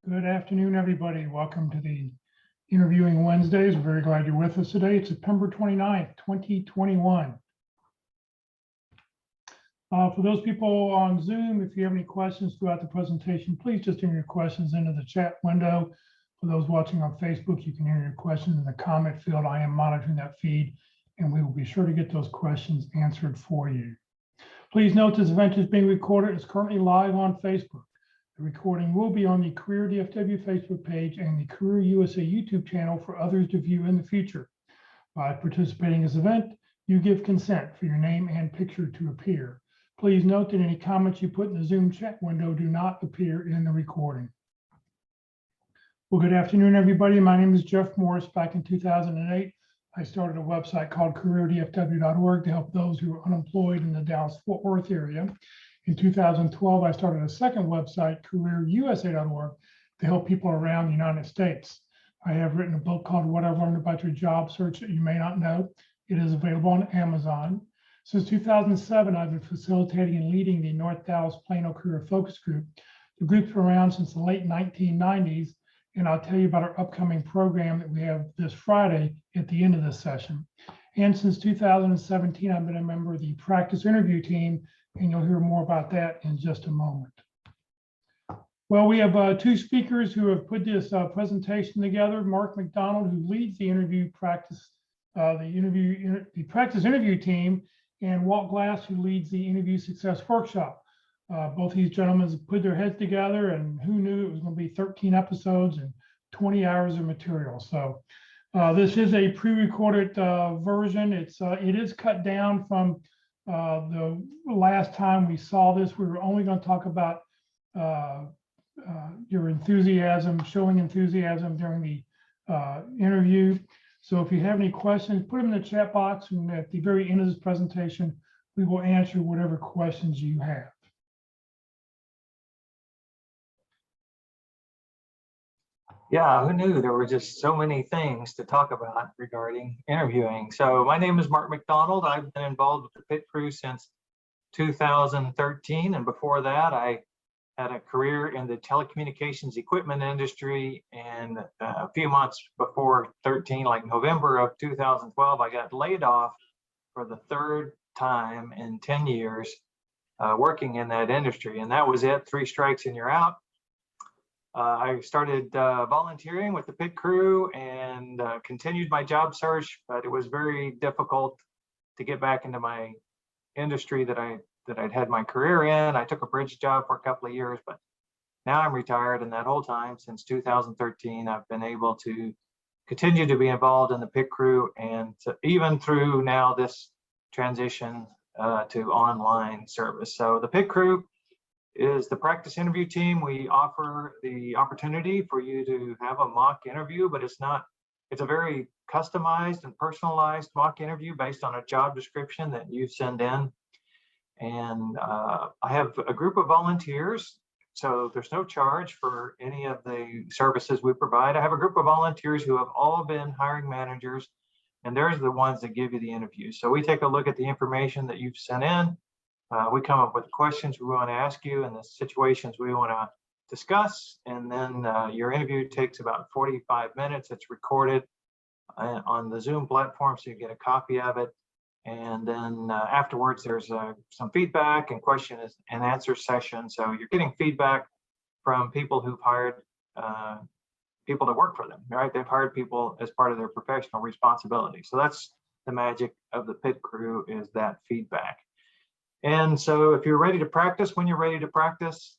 Good afternoon, everybody. Welcome to the Interviewing Wednesdays. We're very glad you're with us today. It's September 29th, 2021. For those people on Zoom, if you have any questions throughout the presentation, please just enter your questions into the chat window. For those watching on Facebook, you can enter your questions in the comment field. I am monitoring that feed, and we will be sure to get those questions answered for you. Please note this event is being recorded. It's currently live on Facebook. The recording will be on the Career DFW Facebook page and the Career USA YouTube channel for others to view in the future. By participating in this event, you give consent for your name and picture to appear. Please note that any comments you put in the Zoom chat window do not appear in the recording. Well, good afternoon, everybody. My name is Jeff Morris. Back in 2008, I started a website called careerdfw.org to help those who are unemployed in the Dallas-Fort Worth area. In 2012, I started a second website, careerusa.org, to help people around the United States. I have written a book called What I've Learned About Your Job Search That You May Not Know. It is available on Amazon. Since 2007, I've been facilitating and leading the North Dallas Plano Career Focus Group. The group's been around since the late 1990s, and I'll tell you about our upcoming program that we have this Friday at the end of this session. And since 2017, I've been a member of the practice interview team, and you'll hear more about that in just a moment. Well, we have two speakers who have put this presentation together. Mark McDonald, who leads the interview practice, the practice interview team, and Walt Glass, who leads the interview success workshop. Both these gentlemen have put their heads together, and who knew it was going to be 13 episodes and 20 hours of material. So this is a pre-recorded version. It is cut down from the last time we saw this. We were only going to talk about your enthusiasm, showing enthusiasm during the interview. So if you have any questions, put them in the chat box, and at the very end of this presentation, we will answer whatever questions you have. Yeah, who knew there were just so many things to talk about regarding interviewing. So my name is Mark McDonald. I've been involved with the pit crew since 2013. And before that, I had a career in the telecommunications equipment industry. And a few months before 13, like November of 2012, I got laid off for the third time in 10 years working in that industry. And that was it, 3 strikes and you're out. I started volunteering with the pit crew and continued my job search, but it was very difficult to get back into my industry that I'd had my career in. I took a bridge job for a couple of years, but now I'm retired, and that whole time since 2013, I've been able to continue to be involved in the pit crew, and even through now this transition to online service. So the pit crew is the practice interview team. We offer the opportunity for you to have a mock interview, but it's a very customized and personalized mock interview based on a job description that you send in. And I have a group of volunteers, so there's no charge for any of the services we provide. I have a group of volunteers who have all been hiring managers, and they're the ones that give you the interview. So we take a look at the information that you've sent in. We come up with questions we want to ask you and the situations we want to discuss. And then your interview takes about 45 minutes. It's recorded on the Zoom platform, so you get a copy of it. And then afterwards, there's some feedback and question and answer session. So you're getting feedback from people who've hired people to work for them, right? They've hired people as part of their professional responsibility. So that's the magic of the pit crew, is that feedback. And so if you're ready to practice, when you're ready to practice,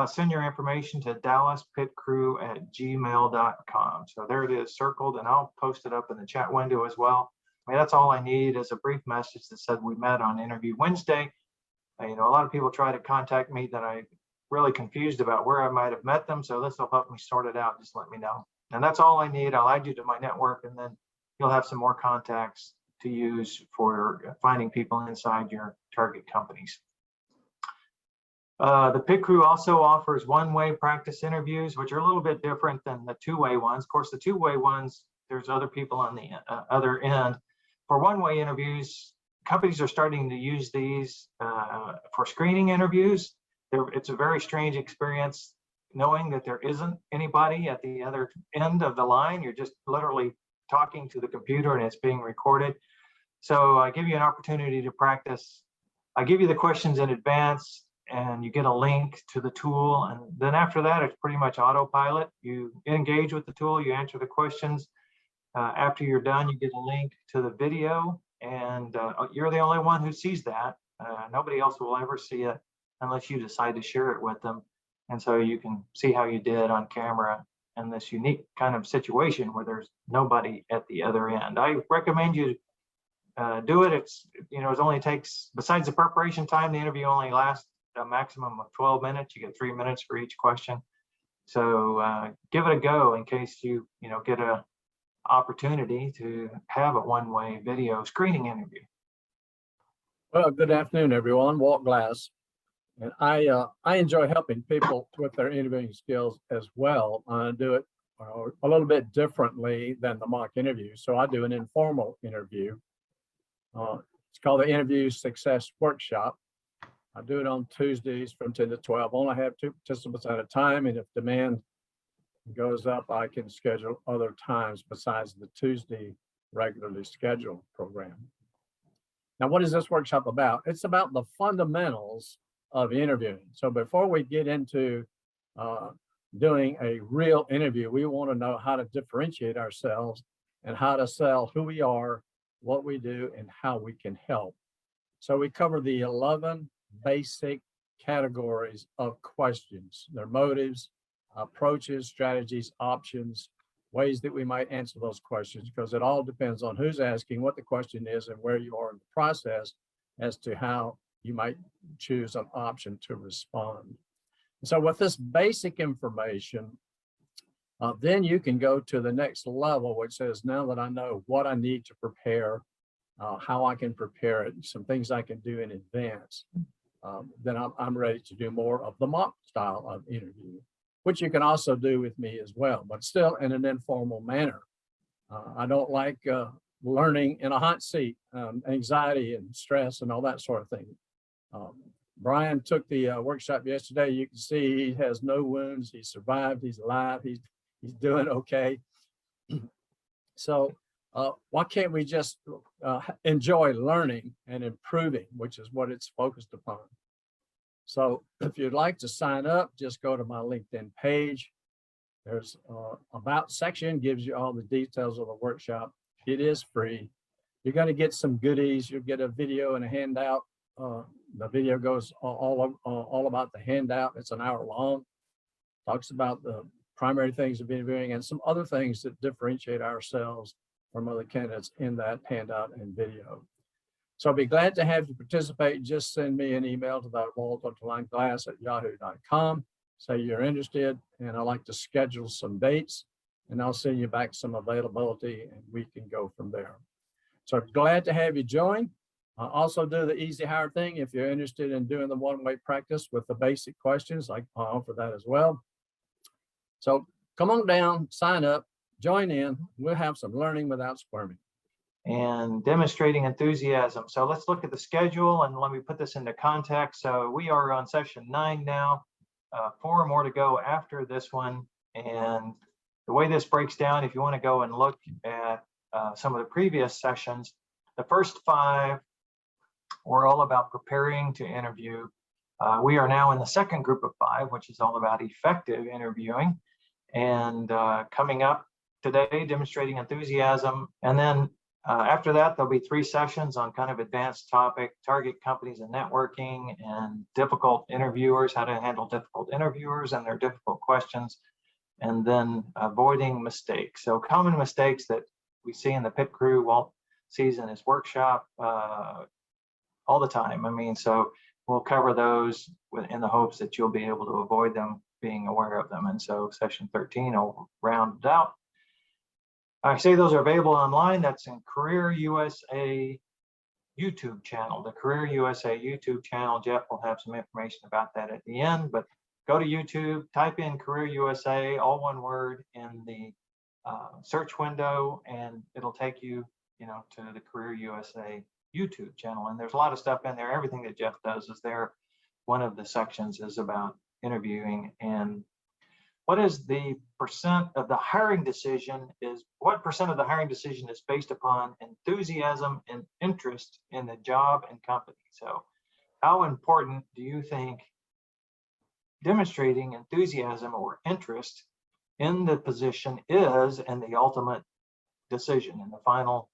send your information to dallaspitcrew@gmail.com. So there it is circled, and I'll post it up in the chat window as well. I mean, that's all I need is a brief message that said we met on Interview Wednesday. A lot of people try to contact me that I'm really confused about where I might have met them. So this will help me sort it out. Just let me know. And that's all I need. I'll add you to my network, and then you'll have some more contacts to use for finding people inside your target companies. The pit crew also offers one-way practice interviews, which are a little bit different than the two-way ones. Of course, the two-way ones, there's other people on the other end. For one-way interviews, companies are starting to use these for screening interviews. It's a very strange experience. knowing that there isn't anybody at the other end of the line. You're just literally talking to the computer and it's being recorded. So I give you an opportunity to practice. I give you the questions in advance and you get a link to the tool. And then after that, it's pretty much autopilot. You engage with the tool, you answer the questions. After you're done, you get a link to the video, and you're the only one who sees that. Nobody else will ever see it unless you decide to share it with them. And so you can see how you did on camera in this unique kind of situation where there's nobody at the other end. I recommend you do it. It's, it only takes, besides the preparation time, the interview only lasts a maximum of 12 minutes. You get 3 minutes for each question. So give it a go in case you get a opportunity to have a one-way video screening interview. Well, good afternoon, everyone. Walt Glass, and I enjoy helping people with their interviewing skills as well. I do it a little bit differently than the mock interview. So I do an informal interview. It's called the Interview Success Workshop. I do it on Tuesdays from 10 to 12. Only have 2 participants at a time, and if demand goes up, I can schedule other times besides the Tuesday regularly scheduled program. Now, what is this workshop about? It's about the fundamentals of interviewing. So before we get into doing a real interview, we want to know how to differentiate ourselves and how to sell who we are, what we do, and how we can help. So we cover the 11 basic categories of questions, their motives, approaches, strategies, options, ways that we might answer those questions, because it all depends on who's asking, what the question is, and where you are in the process as to how you might choose an option to respond. So with this basic information, then you can go to the next level, which says, now that I know what I need to prepare, how I can prepare it, some things I can do in advance, then I'm ready to do more of the mock style of interview, which you can also do with me as well, but still in an informal manner. I don't like learning in a hot seat, anxiety and stress and all that sort of thing. Brian took the workshop yesterday. You can see he has no wounds. He survived. He's alive. He's doing okay. So why can't we just enjoy learning and improving, which is what it's focused upon? So if you'd like to sign up, just go to my LinkedIn page. There's about section, gives you all the details of the workshop. It is free. You're going to get some goodies. You'll get a video and a handout. The video goes all about the handout. It's an hour long. Talks about the primary things of interviewing and some other things that differentiate ourselves from other candidates in that handout and video. So I'll be glad to have you participate. Just send me an email to that walt.glass@yahoo.com. Say you're interested, and I'd like to schedule some dates, and I'll send you back some availability, and we can go from there. So glad to have you join. Also do the easy hire thing. If you're interested in doing the one-way practice with the basic questions, I offer that as well. So come on down, sign up, join in. We'll have some learning without squirming. And demonstrating enthusiasm. So let's look at the schedule and let me put this into context. So we are on session 9 now, 4 more to go after this one. And the way this breaks down, if you want to go and look at some of the previous sessions, the first 5 were all about preparing to interview. We are now in the second group of 5, which is all about effective interviewing. And coming up today, demonstrating enthusiasm. And then after that, there'll be 3 sessions on kind of advanced topic, target companies and networking, and difficult interviewers, how to handle difficult interviewers and their difficult questions, and then avoiding mistakes. So common mistakes that we see in the pit crew, Walt sees in his workshop all the time. I mean, so we'll cover those in the hopes that you'll be able to avoid them, being aware of them. And so session 13 will round it out. I say those are available online. That's in Career USA YouTube channel, the Career USA YouTube channel. Jeff will have some information about that at the end, but go to YouTube, type in Career USA, all one word, in the search window, and it'll take you, to the Career USA YouTube channel. And there's a lot of stuff in there. Everything that Jeff does is there. One of the sections is about interviewing, and what is the percent of the hiring decision what percent of the hiring decision is based upon enthusiasm and interest in the job and company? So how important do you think demonstrating enthusiasm or interest in the position is in the ultimate decision, in the final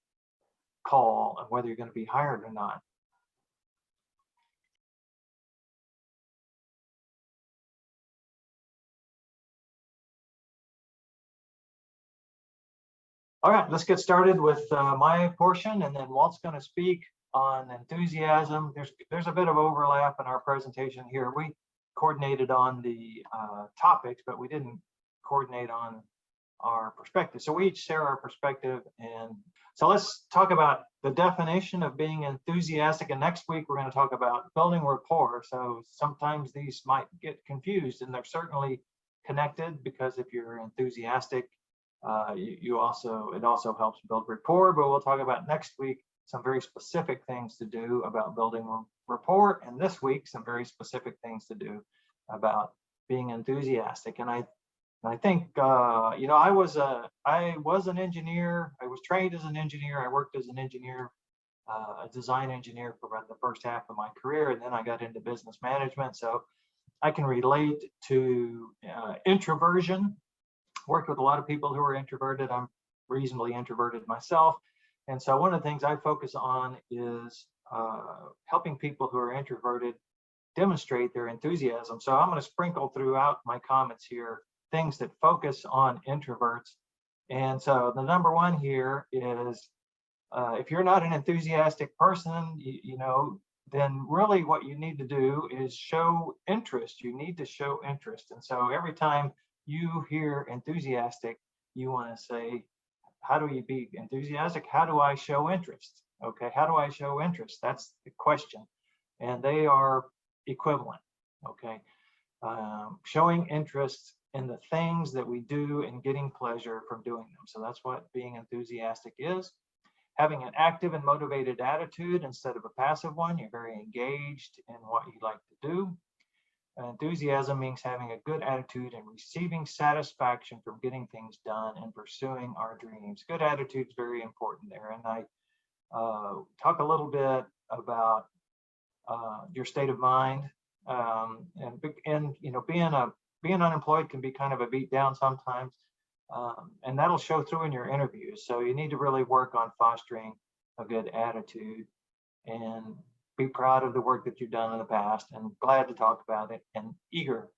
call of whether you're going to be hired or not? All right, let's get started with my portion, and then Walt's going to speak on enthusiasm. There's a bit of overlap in our presentation here. We coordinated on the topics, but we didn't coordinate on our perspective. So we each share our perspective. And so let's talk about the definition of being enthusiastic. And next week, we're going to talk about building rapport. So sometimes these might get confused, and they're certainly connected, because if you're enthusiastic, it also helps build rapport. But we'll talk about next week some very specific things to do about building rapport, and this week some very specific things to do about being enthusiastic. And I think I was an engineer. I was trained as an engineer. I worked as an engineer, a design engineer, for about the first half of my career, and then I got into business management. So I can relate to introversion. Worked with a lot of people who are introverted. I'm reasonably introverted myself. And so one of the things I focus on is helping people who are introverted demonstrate their enthusiasm. So I'm going to sprinkle throughout my comments here things that focus on introverts. And so the number one here is if you're not an enthusiastic person, then really what you need to do is show interest. You need to show interest. And so every time you hear enthusiastic, you want to say, how do you be enthusiastic? How do I show interest? Okay, how do I show interest? That's the question. And they are equivalent, okay? Showing interest in the things that we do and getting pleasure from doing them. So that's what being enthusiastic is. Having an active and motivated attitude instead of a passive one. You're very engaged in what you like to do. Enthusiasm means having a good attitude and receiving satisfaction from getting things done and pursuing our dreams. Good attitude is very important there. And I talk a little bit about your state of mind, and being unemployed can be kind of a beat down sometimes, and that'll show through in your interviews. So you need to really work on fostering a good attitude and be proud of the work that you've done in the past, and glad to talk about it and eager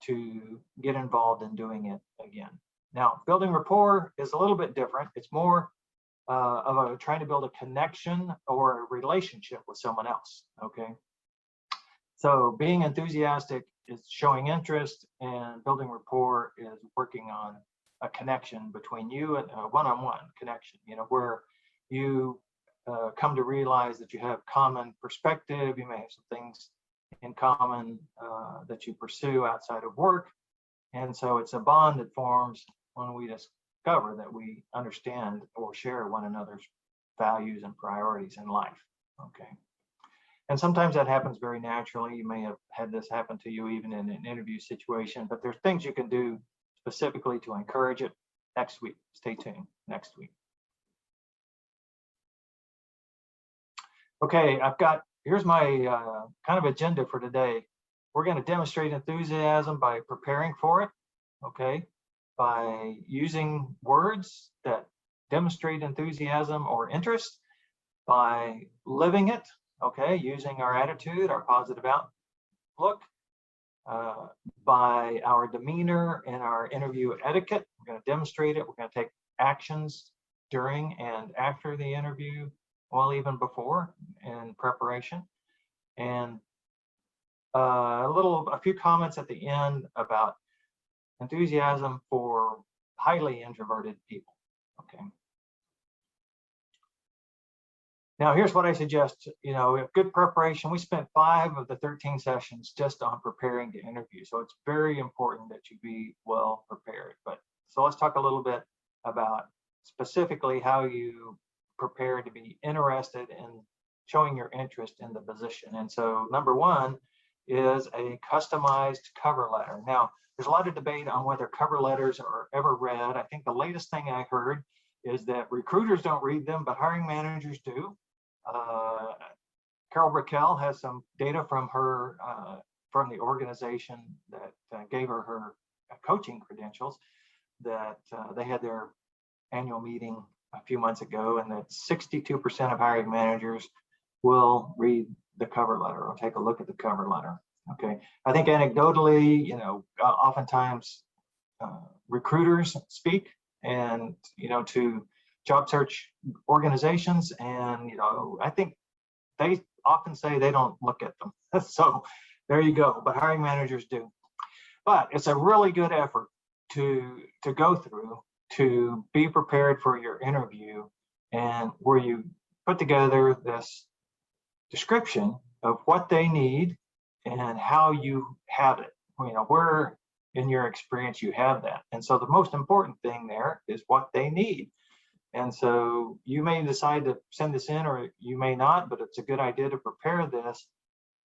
to get involved in doing it again. Now, building rapport is a little bit different. It's more of trying to build a connection or a relationship with someone else, okay? So being enthusiastic is showing interest, and building rapport is working on a connection between you, and a one-on-one connection, where you come to realize that you have common perspective. You may have some things in common that you pursue outside of work. And so it's a bond that forms when we discover that we understand or share one another's values and priorities in life, okay? And sometimes that happens very naturally. You may have had this happen to you even in an interview situation, but there's things you can do specifically to encourage it next week. Stay tuned next week. Okay, here's my kind of agenda for today. We're going to demonstrate enthusiasm by preparing for it, okay? By using words that demonstrate enthusiasm or interest, by living it, okay? Using our attitude, our positive outlook, by our demeanor and our interview etiquette. We're going to demonstrate it. We're going to take actions during and after the interview, well, even before, in preparation. And a few comments at the end about enthusiasm for highly introverted people, okay? Now, here's what I suggest. Good preparation. We spent 5 of the 13 sessions just on preparing to interview. So it's very important that you be well prepared. So let's talk a little bit about specifically how you prepare to be interested in showing your interest in the position. And so number one is a customized cover letter. Now, there's a lot of debate on whether cover letters are ever read. I think the latest thing I heard is that recruiters don't read them, but hiring managers do. Carol Brickell has some data from her, from the organization that gave her her coaching credentials, that they had their annual meeting a few months ago, and that 62% of hiring managers will read the cover letter or take a look at the cover letter. Okay, I think anecdotally, you know, oftentimes recruiters speak, and you know, to job search organizations, and you know, I think they often say they don't look at them. So there you go. But hiring managers do. But it's a really good effort to go through to be prepared for your interview, and where you put together this description of what they need and how you have it, you know, where in your experience you have that. And so the most important thing there is what they need. And so you may decide to send this in, or you may not, but it's a good idea to prepare this.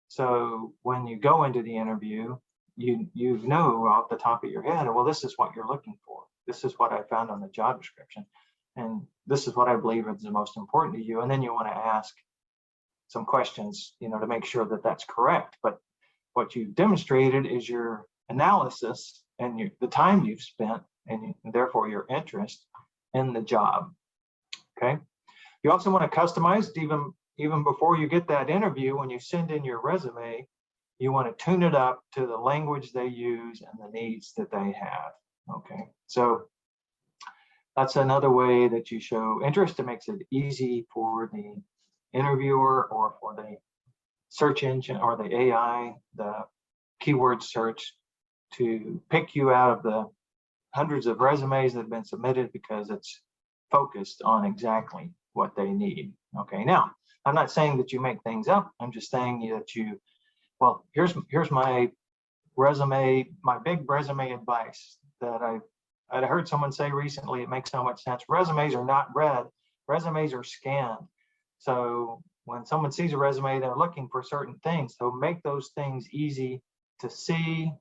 So when you go into the interview, you know off the top of your head, well, this is what you're looking for. This is what I found on the job description. And this is what I believe is the most important to you. And then you want to ask some questions, you know, to make sure that that's correct. But what you've demonstrated is your analysis and the time you've spent, and therefore your interest in the job. Okay. You also want to customize even before you get that interview. When you send in your resume, you want to tune it up to the language they use and the needs that they have. Okay. So that's another way that you show interest. It makes it easy for the interviewer or for the search engine or the AI, the keyword search, to pick you out of the hundreds of resumes that have been submitted, because it's focused on exactly what they need. Okay, now I'm not saying that you make things up. I'm just saying that you, well, here's my resume, my big resume advice that I'd heard someone say recently. It makes so much sense. Resumes are not read, resumes are scanned. So when someone sees a resume, they're looking for certain things. So make those things easy to see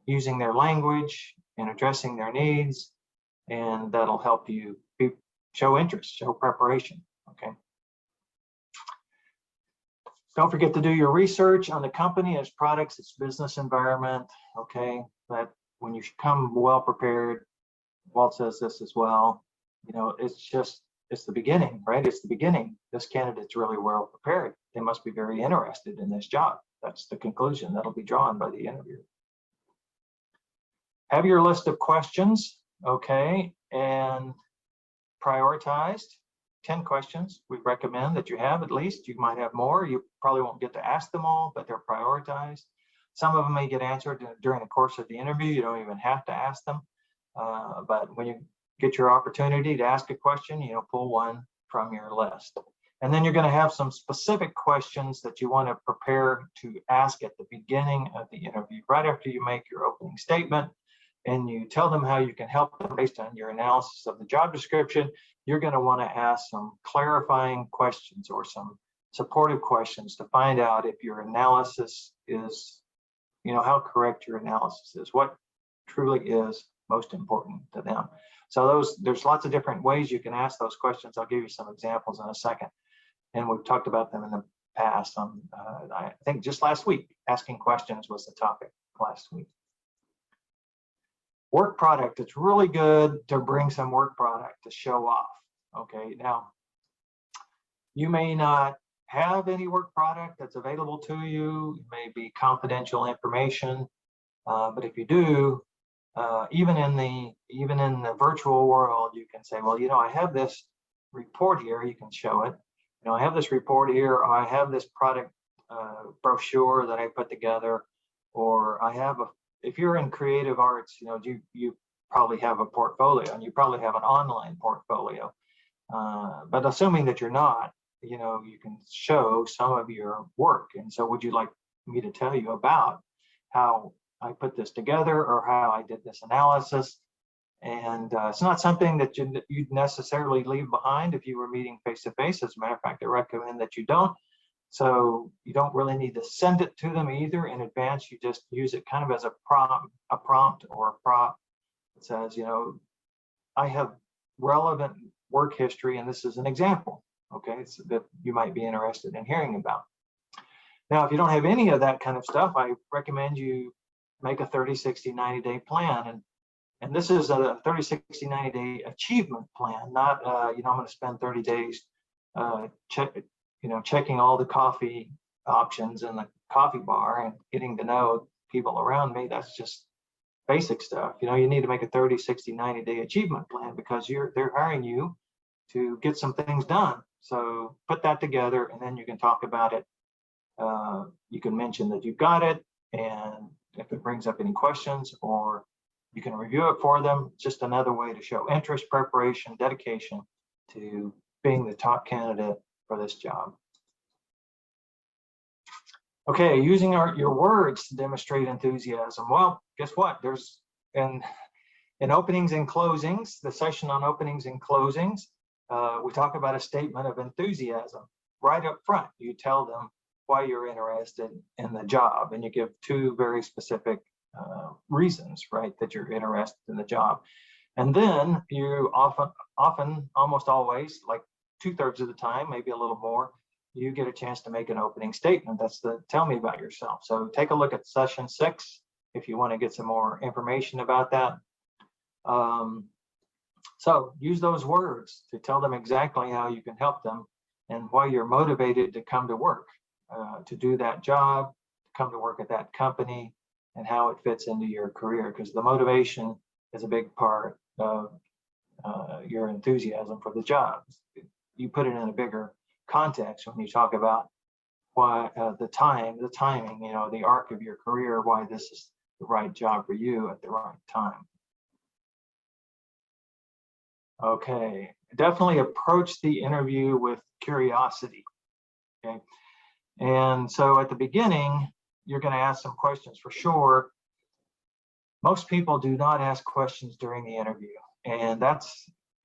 using their language and addressing their needs, and that'll help you show interest, show preparation. Okay. Don't forget to do your research on the company, its products, its business environment. Okay, but when you come well prepared, Walt says this as well, you know, it's the beginning, right? It's the beginning. This candidate's really well prepared. They must be very interested in this job. That's the conclusion that'll be drawn by the interview. Have your list of questions, okay, and prioritized. 10 questions we recommend that you have at least. You might have more. You probably won't get to ask them all, but they're prioritized. Some of them may get answered during the course of the interview. You don't even have to ask them. But when you get your opportunity to ask a question, you know, pull one from your list. And then you're going to have some specific questions that you want to prepare to ask at the beginning of the interview, right after you make your opening statement, and you tell them how you can help them based on your analysis of the job description. You're going to want to ask some clarifying questions or some supportive questions to find out if your analysis is, you know, how correct your analysis is, what truly is most important to them. So there's lots of different ways you can ask those questions. I'll give you some examples in a second. And we've talked about them in the past. I think just last week, asking questions was the topic last week. Work product, it's really good to bring some work product to show off. Okay, now you may not have any work product that's available to you. It may be confidential information, but if you do, even in the virtual world, you can say, well, you know, I have this report here. You can show it. You know, I have this report here, or I have this product brochure that I put together, or I have if you're in creative arts, you know, you probably have a portfolio, and you probably have an online portfolio. But assuming that you're not, you know, you can show some of your work. And so would you like me to tell you about how I put this together, or how I did this analysis? And it's not something that you'd necessarily leave behind if you were meeting face to face. As a matter of fact, I recommend that you don't. So you don't really need to send it to them either in advance. You just use it kind of as a prompt or a prop that says, I have relevant work history, and this is an example, okay, so that you might be interested in hearing about. Now, if you don't have any of that kind of stuff, I recommend you make a 30, 60, 90-day plan. And this is a 30, 60, 90-day achievement plan, not, I'm going to spend 30 days checking all the coffee options in the coffee bar and getting to know people around me. That's just basic stuff. You need to make a 30, 60, 90-day achievement plan because they're hiring you to get some things done. So put that together, and then you can talk about it. You can mention that you've got it, and if it brings up any questions, or you can review it for them. Just another way to show interest, preparation, dedication to being the top candidate for this job. Okay, using your words to demonstrate enthusiasm. Well, guess what? There's in openings and closings, the session on openings and closings, we talk about a statement of enthusiasm. Right up front, you tell them why you're interested in the job, and you give two very specific reasons, right, that you're interested in the job. And then you often, almost always, like 2/3 of the time, maybe a little more, you get a chance to make an opening statement. That's the tell me about yourself. So take a look at session 6 if you want to get some more information about that. So use those words to tell them exactly how you can help them and why you're motivated to come to work, to do that job, to come to work at that company, and how it fits into your career, because the motivation is a big part of your enthusiasm for the job. You put it in a bigger context when you talk about why the timing, the arc of your career, why this is the right job for you at the right time. Okay, definitely approach the interview with curiosity. Okay, and so at the beginning, you're going to ask some questions for sure. Most people do not ask questions during the interview, and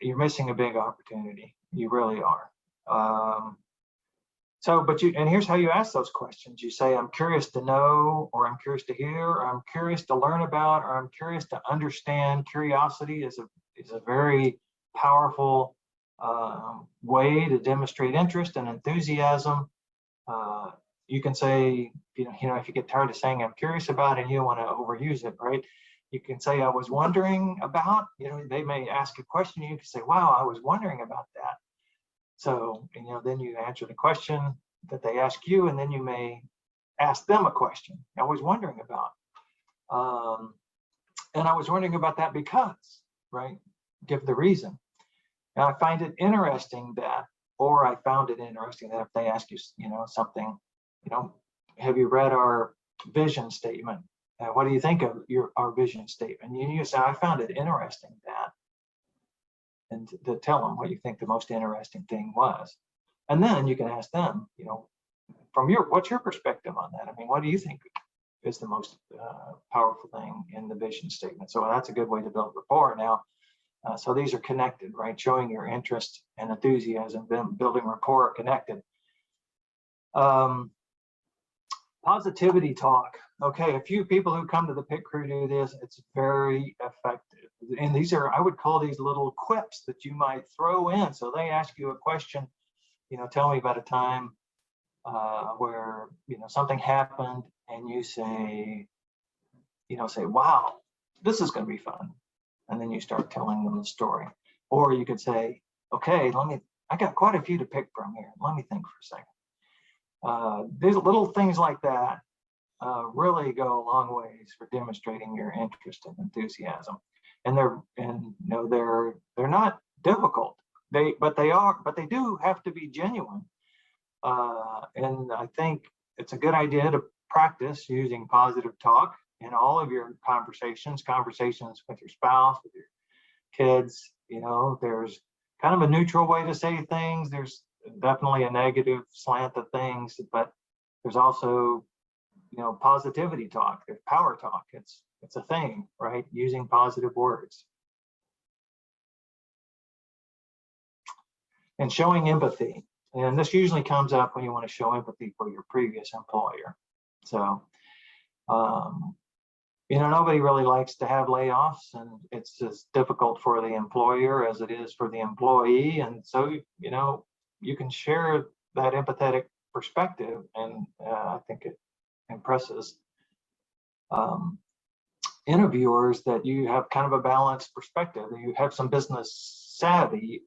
you're missing a big opportunity. You really are. And here's how you ask those questions. You say, I'm curious to know, or I'm curious to hear, or I'm curious to learn about, or I'm curious to understand. Curiosity is a very powerful way to demonstrate interest and enthusiasm. You can say, if you get tired of saying I'm curious about and you don't want to overuse it, right? You can say, I was wondering about, they may ask a question, you can say, wow, I was wondering about that. So, then you answer the question that they ask you, and then you may ask them a question. I was wondering about, and I was wondering about that because, right? Give the reason. And I find it interesting that, or I found it interesting that if they ask you, something, have you read our vision statement? What do you think of our vision statement? You say, I found it interesting that, and to tell them what you think the most interesting thing was. And then you can ask them, what's your perspective on that? I mean, what do you think is the most powerful thing in the vision statement? So that's a good way to build rapport. Now, so these are connected, right? Showing your interest and enthusiasm, building rapport are connected. Positivity talk. Okay, a few people who come to the pit crew do this. It's very effective. And these are, I would call these little quips that you might throw in. So they ask you a question, tell me about a time where, something happened, and you say, wow, this is going to be fun. And then you start telling them the story. Or you could say, okay, I got quite a few to pick from here. Let me think for a second. These little things like that really go a long ways for demonstrating your interest and enthusiasm. And they're not difficult. But they do have to be genuine. And I think it's a good idea to practice using positive talk in all of your conversations with your spouse, with your kids. There's kind of a neutral way to say things. There's definitely a negative slant of things, but there's also, positivity talk. There's power talk. It's a thing, right? Using positive words. And showing empathy. And this usually comes up when you want to show empathy for your previous employer. So, nobody really likes to have layoffs, and it's as difficult for the employer as it is for the employee. And so, you can share that empathetic perspective, and I think it impresses interviewers that you have kind of a balanced perspective, that you have some business savvy,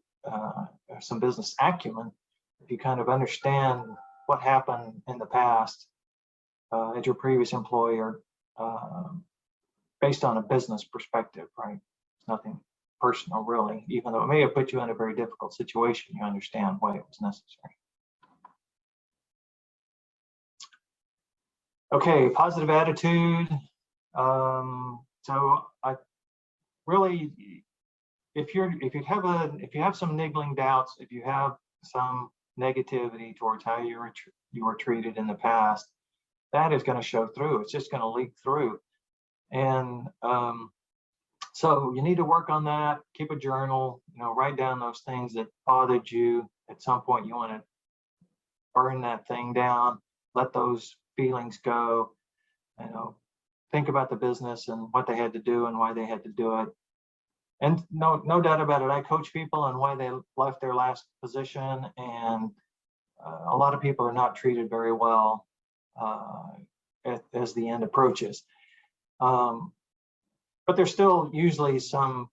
some business acumen. If you kind of understand what happened in the past at your previous employer, based on a business perspective, right? It's nothing personal, really, even though it may have put you in a very difficult situation. You understand why it was necessary. Okay, positive attitude. So I really, if you have some niggling doubts, if you have some negativity towards how you were treated in the past, that is going to show through. It's just going to leak through. And so you need to work on that. Keep a journal, write down those things that bothered you. At some point, you want to burn that thing down, let those feelings go, think about the business and what they had to do and why they had to do it. And no doubt about it, I coach people on why they left their last position, and a lot of people are not treated very well as the end approaches. But there's still usually some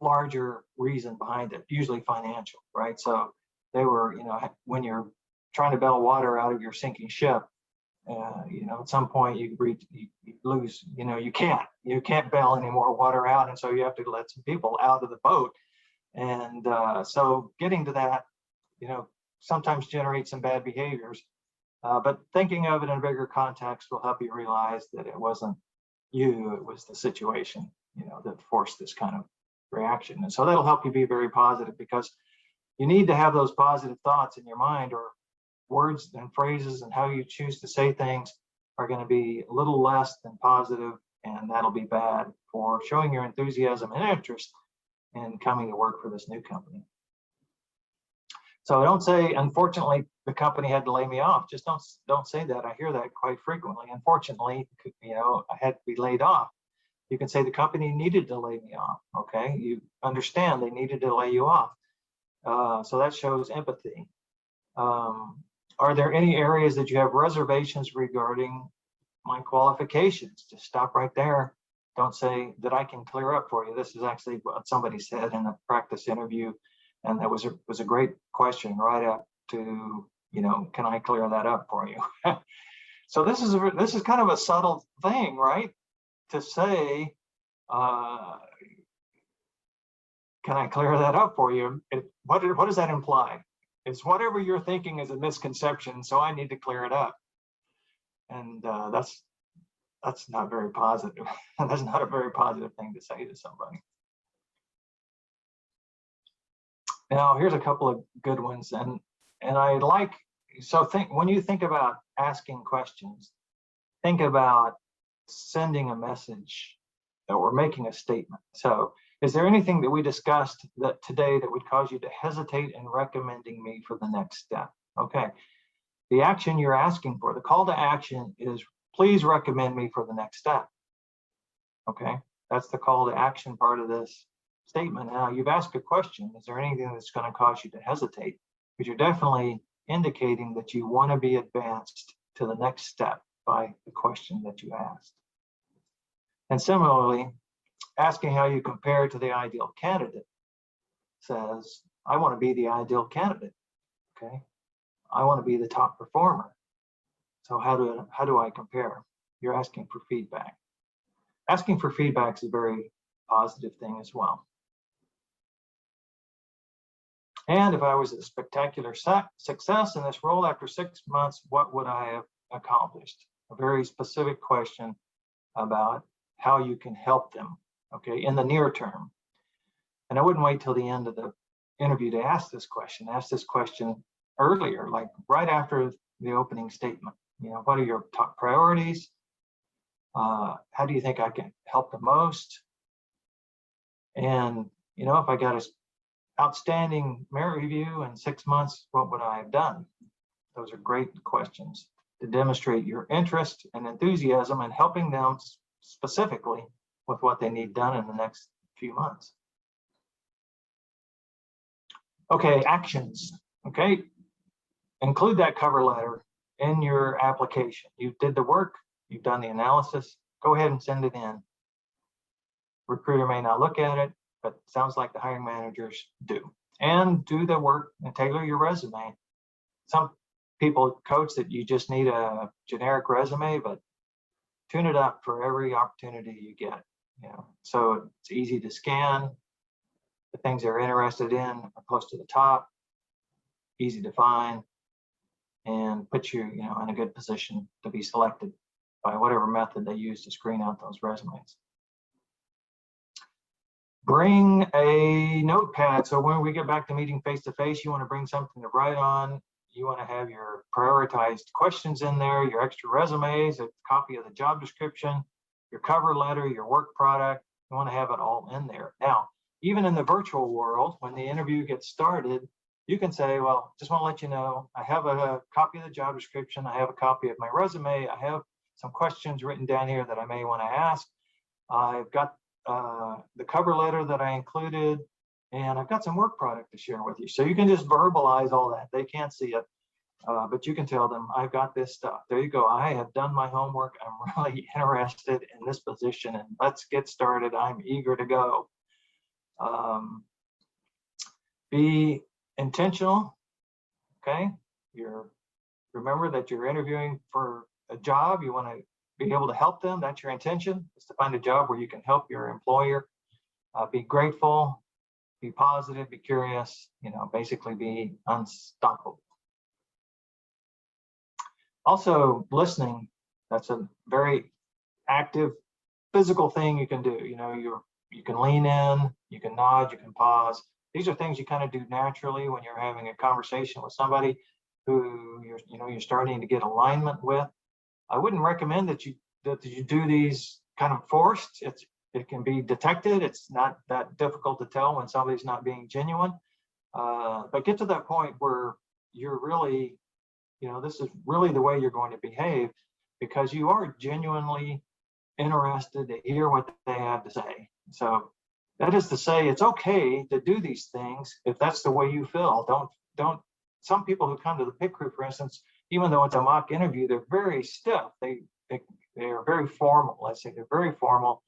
larger reason behind it, usually financial, right? So they were, when you're trying to bail water out of your sinking ship, at some point you lose, you can't bail any more water out, and so you have to let some people out of the boat. And so getting to that, sometimes generates some bad behaviors, but thinking of it in a bigger context will help you realize that it wasn't you, it was the situation, that forced this kind of reaction. And so that'll help you be very positive, because you need to have those positive thoughts in your mind, or words and phrases and how you choose to say things are going to be a little less than positive, and that'll be bad for showing your enthusiasm and interest in coming to work for this new company. So don't say, unfortunately, the company had to lay me off. Just don't say that. I hear that quite frequently. Unfortunately, I had to be laid off. You can say the company needed to lay me off. Okay, you understand they needed to lay you off. So that shows empathy. Are there any areas that you have reservations regarding my qualifications? Just stop right there. Don't say that I can clear up for you. This is actually what somebody said in a practice interview, and that was a great question right up to, can I clear that up for you? So this is kind of a subtle thing, right? To say, can I clear that up for you? What does that imply? It's whatever you're thinking is a misconception, so I need to clear it up. And that's not very positive. That's not a very positive thing to say to somebody. Now, here's a couple of good ones, and I like, so when you think about asking questions, think about sending a message or making a statement. So, is there anything that we discussed today that would cause you to hesitate in recommending me for the next step? Okay. The action you're asking for, the call to action is, please recommend me for the next step. Okay. That's the call to action part of this statement. Now, you've asked a question. Is there anything that's going to cause you to hesitate? Because you're definitely indicating that you want to be advanced to the next step by the question that you asked. And similarly, asking how you compare to the ideal candidate says, I want to be the ideal candidate. Okay, I want to be the top performer. So how do I compare? You're asking for feedback. Asking for feedback is a very positive thing as well. And if I was a spectacular success in this role after 6 months, what would I have accomplished? A very specific question about how you can help them, okay, in the near term. And I wouldn't wait till the end of the interview to ask this question. Ask this question earlier, like right after the opening statement. What are your top priorities? How do you think I can help the most? And, if I got outstanding merit review in 6 months, what would I have done? Those are great questions to demonstrate your interest and enthusiasm in helping them specifically with what they need done in the next few months. Okay, actions. Okay, include that cover letter in your application. You did the work, you've done the analysis, go ahead and send it in. Recruiter may not look at it, but it sounds like the hiring managers do. And do the work and tailor your resume. Some people coach that you just need a generic resume, but tune it up for every opportunity you get. You know, so it's easy to scan. The things they're interested in are close to the top, easy to find, and put you, in a good position to be selected by whatever method they use to screen out those resumes. Bring a notepad. So when we get back to meeting face to face, you want to bring something to write on. You want to have your prioritized questions in there, your extra resumes, a copy of the job description, your cover letter, your work product. You want to have it all in there. Now, even in the virtual world, when the interview gets started, you can say, well, just want to let you know, I have a copy of the job description. I have a copy of my resume. I have some questions written down here that I may want to ask. I've got the cover letter that I included, and I've got some work product to share with you. So you can just verbalize all that. They can't see it, but you can tell them, I've got this stuff. There you go. I have done my homework. I'm really interested in this position, and let's get started. I'm eager to go. Be intentional. Okay. Remember that you're interviewing for a job. You want to be able to help them. That's your intention, is to find a job where you can help your employer. Be grateful, be positive, be curious, basically be unstoppable. Also, listening. That's a very active physical thing you can do. You can lean in, you can nod, you can pause. These are things you kind of do naturally when you're having a conversation with somebody who you're starting to get alignment with. I wouldn't recommend that you do these kind of forced. It can be detected. It's not that difficult to tell when somebody's not being genuine. But get to that point where you're really, this is really the way you're going to behave, because you are genuinely interested to hear what they have to say. So that is to say, it's okay to do these things if that's the way you feel. Don't. Some people who come to the pit crew, for instance, even though it's a mock interview, they're very stiff. They are very formal. Let's say they're very formal,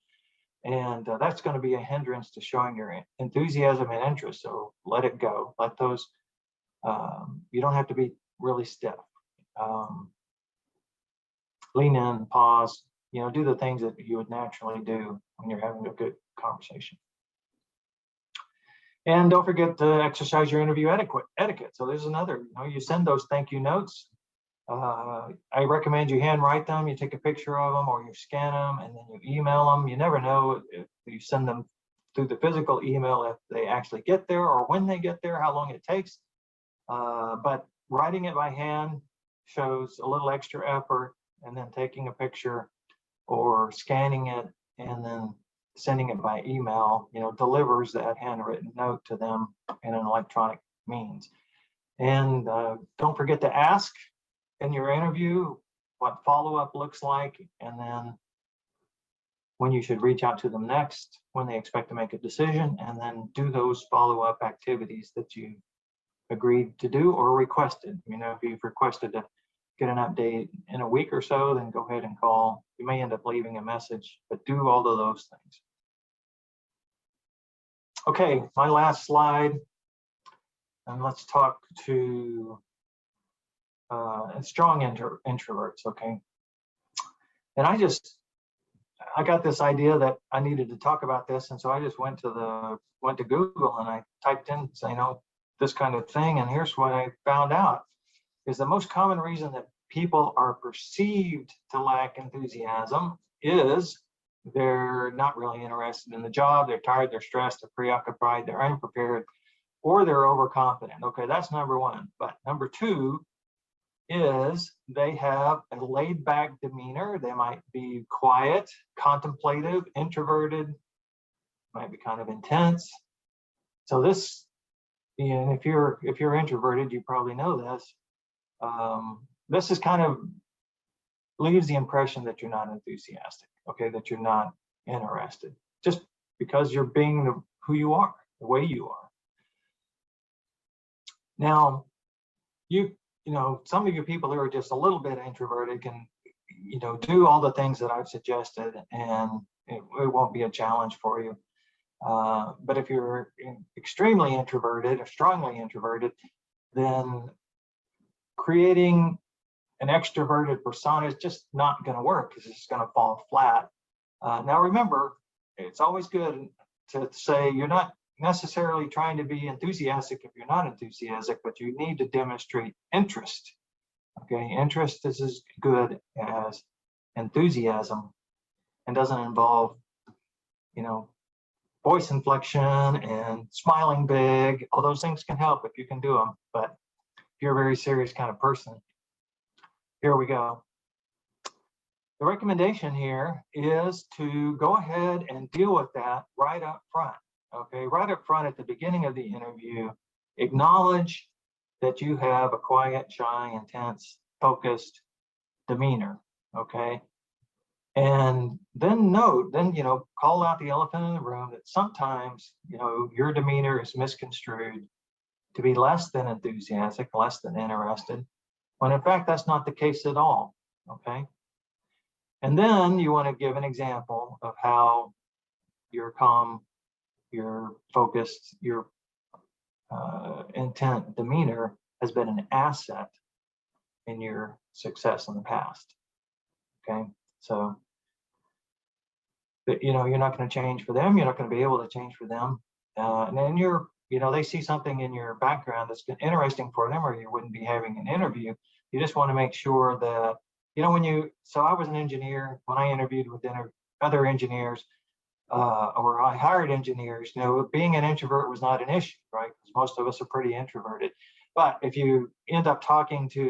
and that's going to be a hindrance to showing your enthusiasm and interest. So let it go. Let those. You don't have to be really stiff. Lean in, pause. Do the things that you would naturally do when you're having a good conversation. And don't forget to exercise your interview etiquette. So there's another, you send those thank you notes. I recommend you handwrite them. You take a picture of them, or you scan them, and then you email them. You never know if you send them through the physical email, if they actually get there, or when they get there, how long it takes. But writing it by hand shows a little extra effort, and then taking a picture or scanning it and then sending it by email, delivers that handwritten note to them in an electronic means. And don't forget to ask in your interview what follow-up looks like, and then when you should reach out to them next, when they expect to make a decision, and then do those follow-up activities that you agreed to do or requested. If you've requested to get an update in a week or so, then go ahead and call. You may end up leaving a message, but do all of those things. Okay, my last slide, and let's talk to strong introverts. Okay, and I got this idea that I needed to talk about this, and so I just went to Google and I typed in, this kind of thing, and here's what I found out. Is the most common reason that people are perceived to lack enthusiasm is they're not really interested in the job, they're tired, they're stressed, they're preoccupied, they're unprepared, or they're overconfident. Okay, that's number one. But number two is they have a laid-back demeanor. They might be quiet, contemplative, introverted, might be kind of intense. So this and if you're introverted, you probably know this. This is kind of leaves the impression that you're not enthusiastic, okay, that you're not interested, just because you're being who you are, the way you are. Now, you know, some of you people who are just a little bit introverted can, you know, do all the things that I've suggested, and it won't be a challenge for you. But if you're extremely introverted or strongly introverted, then creating an extroverted persona is just not going to work, because it's going to fall flat. Now, remember, it's always good to say you're not necessarily trying to be enthusiastic if you're not enthusiastic, but you need to demonstrate interest. Okay, interest is as good as enthusiasm, and doesn't involve, you know, voice inflection and smiling big. All those things can help if you can do them, but if you're a very serious kind of person, here we go. The recommendation here is to go ahead and deal with that right up front. Okay, right up front at the beginning of the interview, acknowledge that you have a quiet, shy, intense, focused demeanor. Okay, and then you know, call out the elephant in the room that sometimes, you know, your demeanor is misconstrued to be less than enthusiastic, less than interested, when in fact that's not the case at all. Okay, and then you want to give an example of how your calm, your focused, your intent demeanor has been an asset in your success in the past. Okay, so you know, you're not going to change for them, you're not going to be able to change for them, and then you know, they see something in your background that's been interesting for them, or you wouldn't be having an interview. You just want to make sure that, you know, so I was an engineer when I interviewed with other engineers, or I hired engineers. You know, being an introvert was not an issue, right? Because most of us are pretty introverted. But if you end up talking to,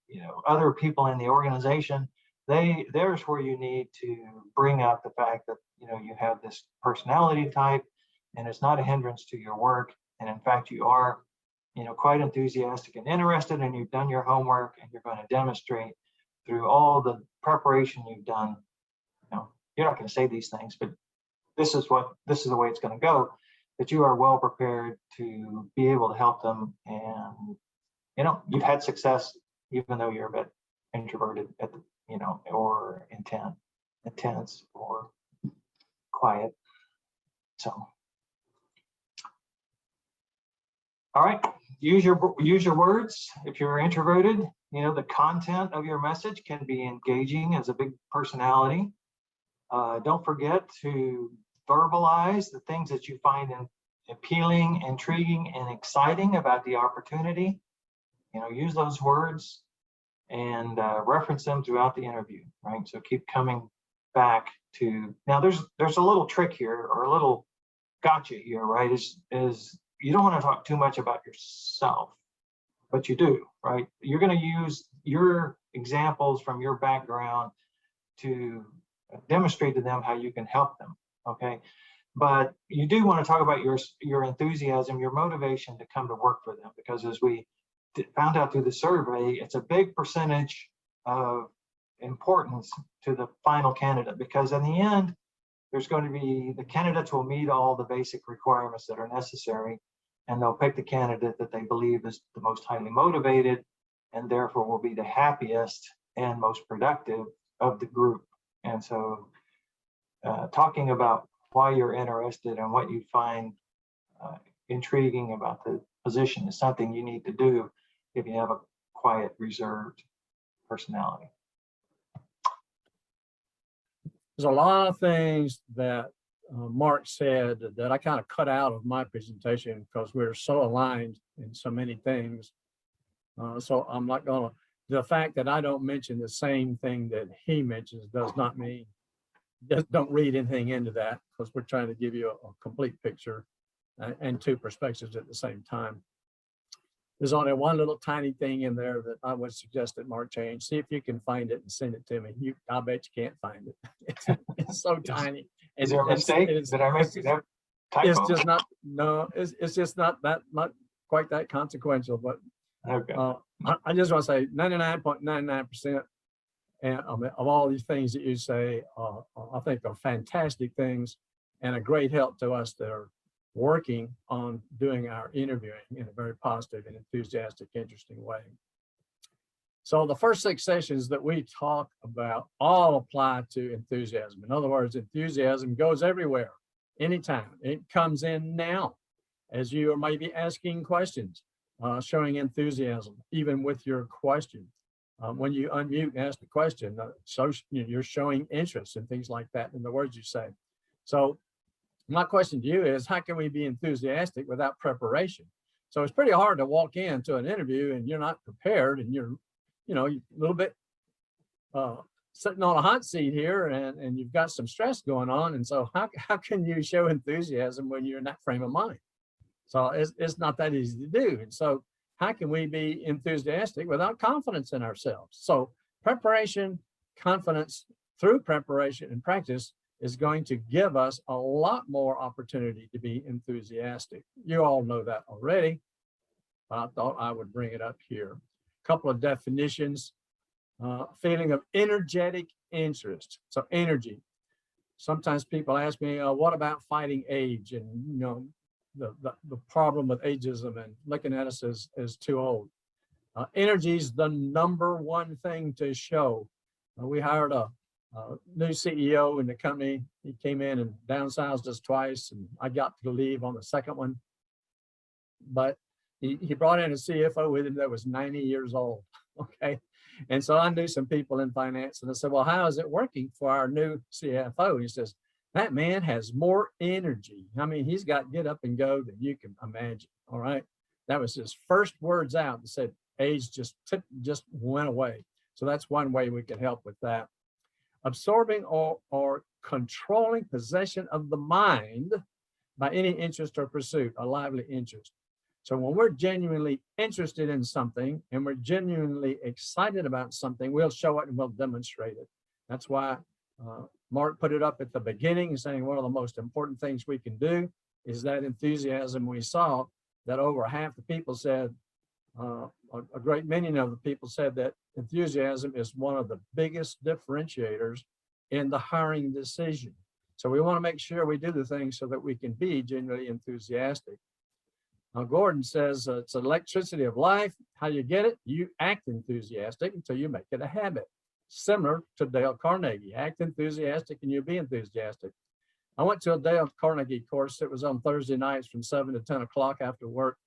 you know, other people in the organization, there's where you need to bring up the fact that, you know, you have this personality type, and it's not a hindrance to your work. And in fact, you are, you know, quite enthusiastic and interested, and you've done your homework, and you're going to demonstrate through all the preparation you've done. You know, you're not going to say these things, but this is the way it's going to go, that you are well prepared to be able to help them, and, you know, you've had success even though you're a bit introverted at the, you know, or intense or quiet. So, all right, use your words. If you're introverted, you know, the content of your message can be engaging as a big personality. Don't forget to verbalize the things that you find appealing, intriguing, and exciting about the opportunity. You know, use those words and reference them throughout the interview, right? So keep coming back to, now there's a little trick here, or a little gotcha here, right? Is you don't want to talk too much about yourself, but you do, right? You're going to use your examples from your background to demonstrate to them how you can help them, okay? But you do want to talk about your enthusiasm, your motivation to come to work for them, because as we found out through the survey, it's a big percentage of importance to the final candidate, because in the end, there's going to be, the candidates will meet all the basic requirements that are necessary, and they'll pick the candidate that they believe is the most highly motivated, and therefore will be the happiest and most productive of the group. And so talking about why you're interested and what you find intriguing about the position is something you need to do if you have a quiet, reserved personality. There's a lot of things that Mark said that I kind of cut out of my presentation because we're so aligned in so many things. So I'm not going to, the fact that I don't mention the same thing that he mentions does not mean, just don't read anything into that, because we're trying to give you a complete picture and two perspectives at the same time. There's only one little tiny thing in there that I would suggest that Mark change. See if you can find it and send it to me. I bet you can't find it. It's so tiny. Is there a mistake? Did I make that typo? It's just not, no, it's just not that much quite that consequential, but Okay. I just want to say 99.99% and of all these things that you say, I think are fantastic things and a great help to us that are working on doing our interviewing in a very positive and enthusiastic, interesting way. So the first 6 sessions that we talk about all apply to enthusiasm. In other words, enthusiasm goes everywhere, anytime. It comes in now as you are maybe asking questions, showing enthusiasm, even with your question. When you unmute and ask the question, so you're showing interest in things like that in the words you say. So my question to you is, how can we be enthusiastic without preparation? So it's pretty hard to walk into an interview and you're not prepared and you're, a little bit sitting on a hot seat here and you've got some stress going on. And so how can you show enthusiasm when you're in that frame of mind? So it's not that easy to do. And so how can we be enthusiastic without confidence in ourselves? So preparation, confidence through preparation and practice is going to give us a lot more opportunity to be enthusiastic. You all know that already, but I thought I would bring it up here. A couple of definitions, feeling of energetic interest. So energy. Sometimes people ask me, what about fighting age? And, the problem with ageism and looking at us as too old. Energy is the #1 thing to show. We hired a new CEO in the company. He came in and downsized us twice, and I got to leave on the second one. But he brought in a CFO with him that was 90 years old. Okay. And so I knew some people in finance, and I said, well, how is it working for our new CFO? He says, that man has more energy. I mean, he's got get up and go than you can imagine. All right. That was his first words out and said, age just went away. So that's one way we can help with that. Absorbing or controlling possession of the mind by any interest or pursuit, a lively interest. So when we're genuinely interested in something and we're genuinely excited about something, we'll show it and we'll demonstrate it. That's why Mark put it up at the beginning, saying one of the most important things we can do is that enthusiasm. We saw that over half the people said, a great many of the people said that enthusiasm is one of the biggest differentiators in the hiring decision. So we want to make sure we do the things so that we can be genuinely enthusiastic. Now, Gordon says it's electricity of life. How you get it? You act enthusiastic until you make it a habit. Similar to Dale Carnegie, act enthusiastic and you'll be enthusiastic. I went to a Dale Carnegie course. It was on Thursday nights from 7 to 10 o'clock after work.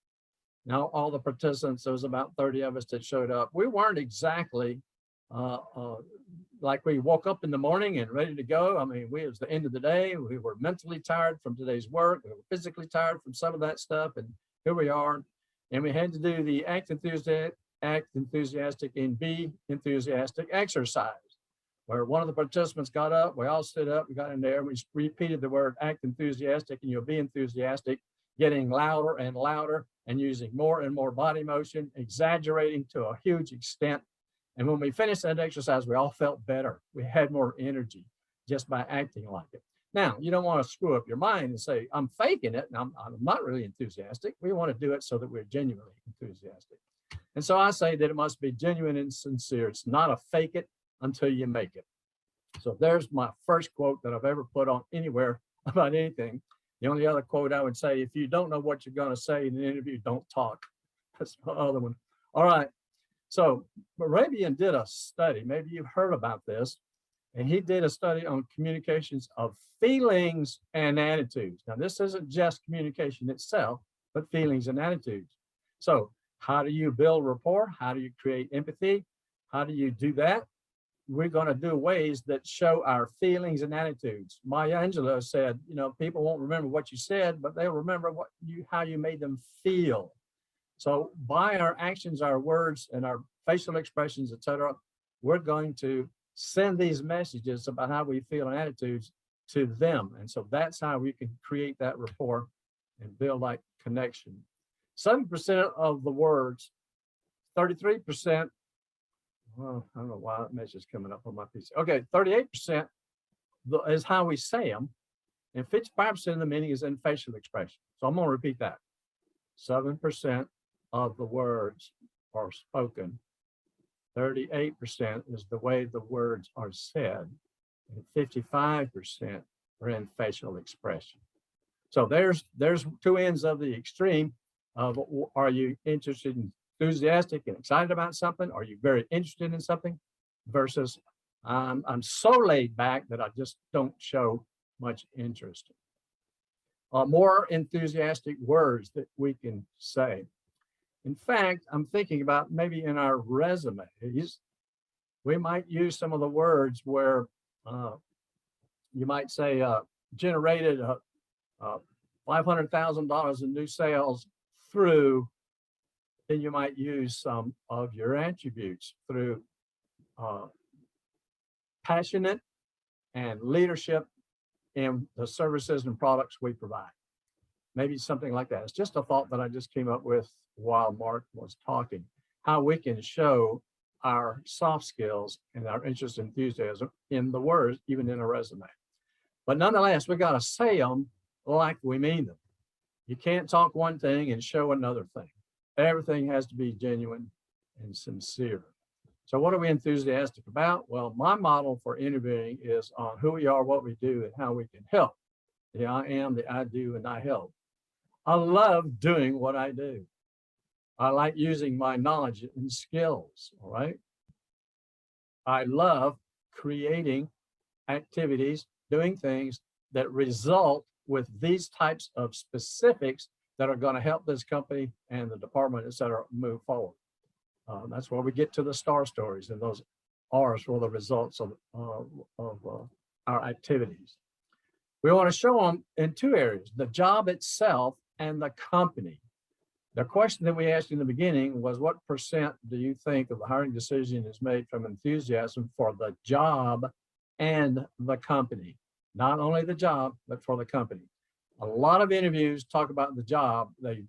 Now, all the participants, there was about 30 of us that showed up. We weren't exactly like we woke up in the morning and ready to go. I mean, it was the end of the day. We were mentally tired from today's work. We were physically tired from some of that stuff. And here we are. And we had to do the act enthusiastic and be enthusiastic exercise, where one of the participants got up, we all stood up, we got in there, we repeated the word act enthusiastic and you'll be enthusiastic, getting louder and louder and using more and more body motion, exaggerating to a huge extent. And when we finished that exercise, we all felt better. We had more energy just by acting like it. Now, you don't want to screw up your mind and say, I'm faking it and I'm not really enthusiastic. We want to do it so that we're genuinely enthusiastic. And so I say that it must be genuine and sincere. It's not a fake it until you make it. So there's my first quote that I've ever put on anywhere about anything. The only other quote I would say, if you don't know what you're going to say in an interview, don't talk. That's the other one. All right. So Morabian did a study. Maybe you've heard about this. And he did a study on communications of feelings and attitudes. Now, this isn't just communication itself, but feelings and attitudes. So how do you build rapport? How do you create empathy? How do you do that? We're going to do ways that show our feelings and attitudes. Maya Angelou said, people won't remember what you said, but they'll remember how you made them feel. So by our actions, our words, and our facial expressions, etc., we're going to send these messages about how we feel and attitudes to them. And so that's how we can create that rapport and build that connection. 7% of the words, 33%, well, I don't know why that message is coming up on my PC. Okay, 38% is how we say them, and 55% of the meaning is in facial expression. So I'm going to repeat that. 7% of the words are spoken. 38% is the way the words are said, and 55% are in facial expression. So there's two ends of the extreme of, are you interested and enthusiastic and excited about something? Are you very interested in something? Versus I'm so laid back that I just don't show much interest. More enthusiastic words that we can say. In fact, I'm thinking about maybe in our resumes, we might use some of the words where you might say generated $500,000 in new sales through, then you might use some of your attributes through passionate and leadership in the services and products we provide. Maybe something like that. It's just a thought that I just came up with while Mark was talking, how we can show our soft skills and our interest and enthusiasm in the words, even in a resume. But nonetheless, we got to say them like we mean them. You can't talk one thing and show another thing. Everything has to be genuine and sincere. So what are we enthusiastic about? Well, my model for interviewing is on who we are, what we do, and how we can help. The I am, the I do, and I help. I love doing what I do. I like using my knowledge and skills, all right? I love creating activities, doing things that result with these types of specifics that are going to help this company and the department, et cetera, move forward. That's where we get to the star stories, and those R's for the results of our activities. We want to show them in two areas, the job itself and the company. The question that we asked in the beginning was, what percent do you think of the hiring decision is made from enthusiasm for the job and the company? Not only the job, but for the company. A lot of interviews talk about the job. They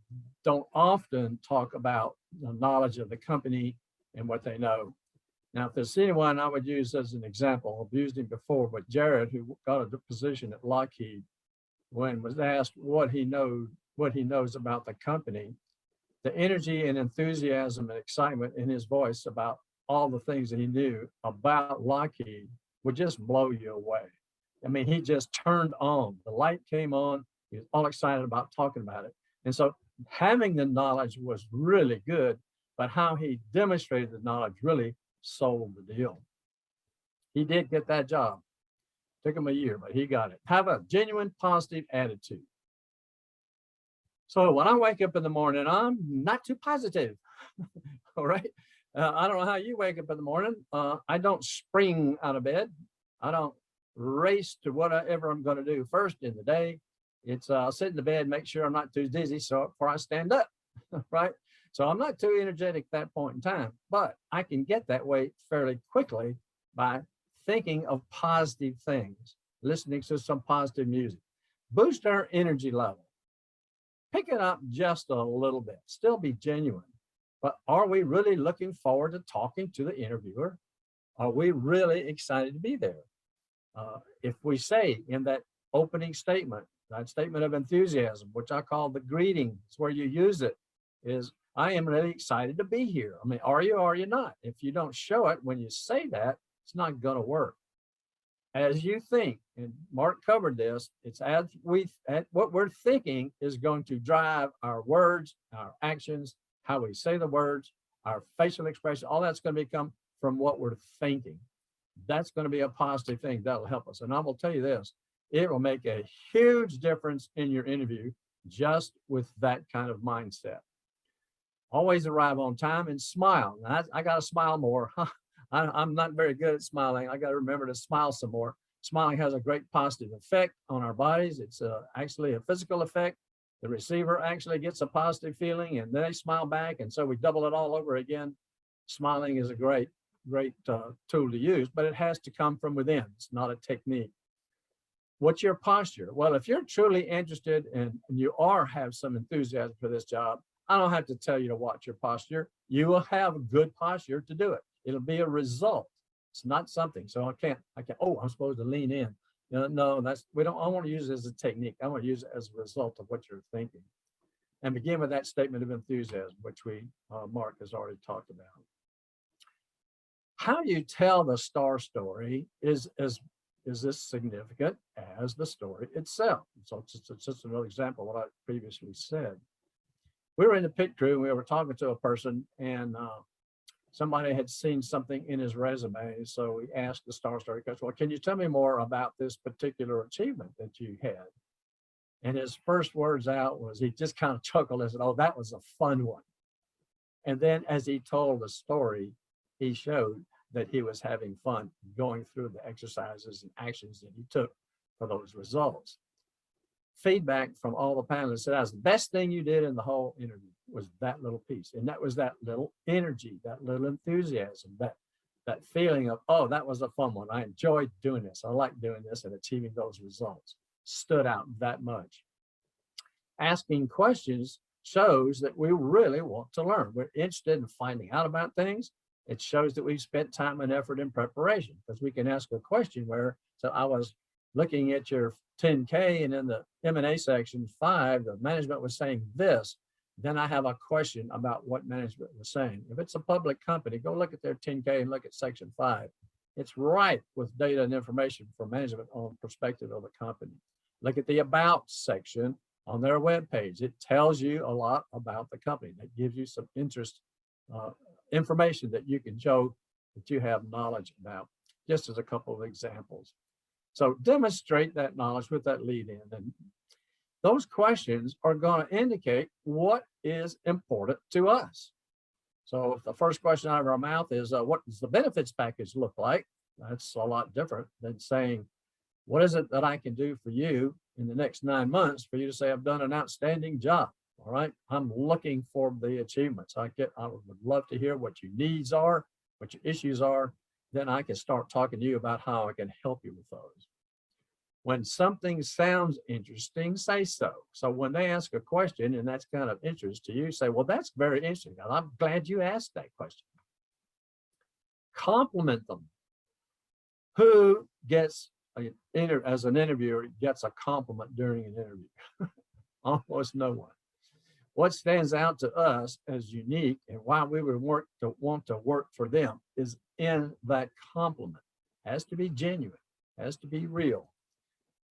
don't often talk about the knowledge of the company and what they know. Now, if there's anyone I would use as an example, I've used him before, but Jared, who got a position at Lockheed, when was asked what he knows about the company, the energy and enthusiasm and excitement in his voice about all the things that he knew about Lockheed would just blow you away. I mean, he just turned on. The light came on. He was all excited about talking about it. And so having the knowledge was really good, but how he demonstrated the knowledge really sold the deal. He did get that job. Took him a year, but he got it. Have a genuine positive attitude. So when I wake up in the morning, I'm not too positive. All right. I don't know how you wake up in the morning. I don't spring out of bed. I don't race to whatever I'm going to do first in the day. It's sit in the bed, make sure I'm not too dizzy so before I stand up, right? So I'm not too energetic at that point in time, but I can get that way fairly quickly by thinking of positive things, listening to some positive music. Boost our energy level. Pick it up just a little bit, still be genuine. But are we really looking forward to talking to the interviewer? Are we really excited to be there? If we say in that opening statement, that statement of enthusiasm, which I call the greeting, it's where you use it, is I am really excited to be here. I mean, are you or are you not? If you don't show it when you say that, it's not going to work. As you think, and Mark covered this, it's as what we're thinking is going to drive our words, our actions, how we say the words, our facial expression, all that's going to become from what we're thinking. That's going to be a positive thing that'll help us. And I will tell you this, it will make a huge difference in your interview just with that kind of mindset. Always arrive on time and smile. Now, I got to smile more. I'm not very good at smiling. I got to remember to smile some more. Smiling has a great positive effect on our bodies. It's actually a physical effect. The receiver actually gets a positive feeling and they smile back. And so we double it all over again. Smiling is a great tool to use, but it has to come from within. It's not a technique. What's your posture? Well, if you're truly interested and you have some enthusiasm for this job, I don't have to tell you to watch your posture. You will have a good posture to do it. It'll be a result. It's not something. So I can't, oh, I'm supposed to lean in. No, I want to use it as a technique. I want to use it as a result of what you're thinking. and begin with that statement of enthusiasm, which Mark has already talked about. How you tell the star story is as significant as the story itself. So it's just another example of what I previously said. We were in the pit crew and we were talking to a person, and somebody had seen something in his resume. So we asked the star story coach, well, can you tell me more about this particular achievement that you had? And his first words out was, he just kind of chuckled and said, oh, that was a fun one. And then as he told the story, he showed that he was having fun going through the exercises and actions that he took for those results. Feedback from all the panelists said, that was the best thing you did in the whole interview, was that little piece. And that was that little energy, that little enthusiasm, that feeling of, oh, that was a fun one. I enjoyed doing this. I like doing this and achieving those results. Stood out that much. Asking questions shows that we really want to learn. We're interested in finding out about things. It shows that we've spent time and effort in preparation, because we can ask a question where, so I was looking at your 10K, and in the M&A section 5, the management was saying this. Then I have a question about what management was saying. If it's a public company, go look at their 10K and look at section 5. It's ripe with data and information for management on perspective of the company. Look at the about section on their webpage. It tells you a lot about the company. That gives you some information that you can show that you have knowledge about, just as a couple of examples. So demonstrate that knowledge with that lead in. And those questions are going to indicate what is important to us. So if the first question out of our mouth is, what does the benefits package look like? That's a lot different than saying, what is it that I can do for you in the next 9 months for you to say, I've done an outstanding job. All right, I'm looking for the achievements. I would love to hear what your needs are, what your issues are. Then I can start talking to you about how I can help you with those. When something sounds interesting, say so. So when they ask a question and that's kind of interest to you, say, well, that's very interesting. And I'm glad you asked that question. Compliment them. Who gets, as an interviewer, gets a compliment during an interview? Almost no one. What stands out to us as unique and why we would want to work for them is in that compliment. Has to be genuine, has to be real.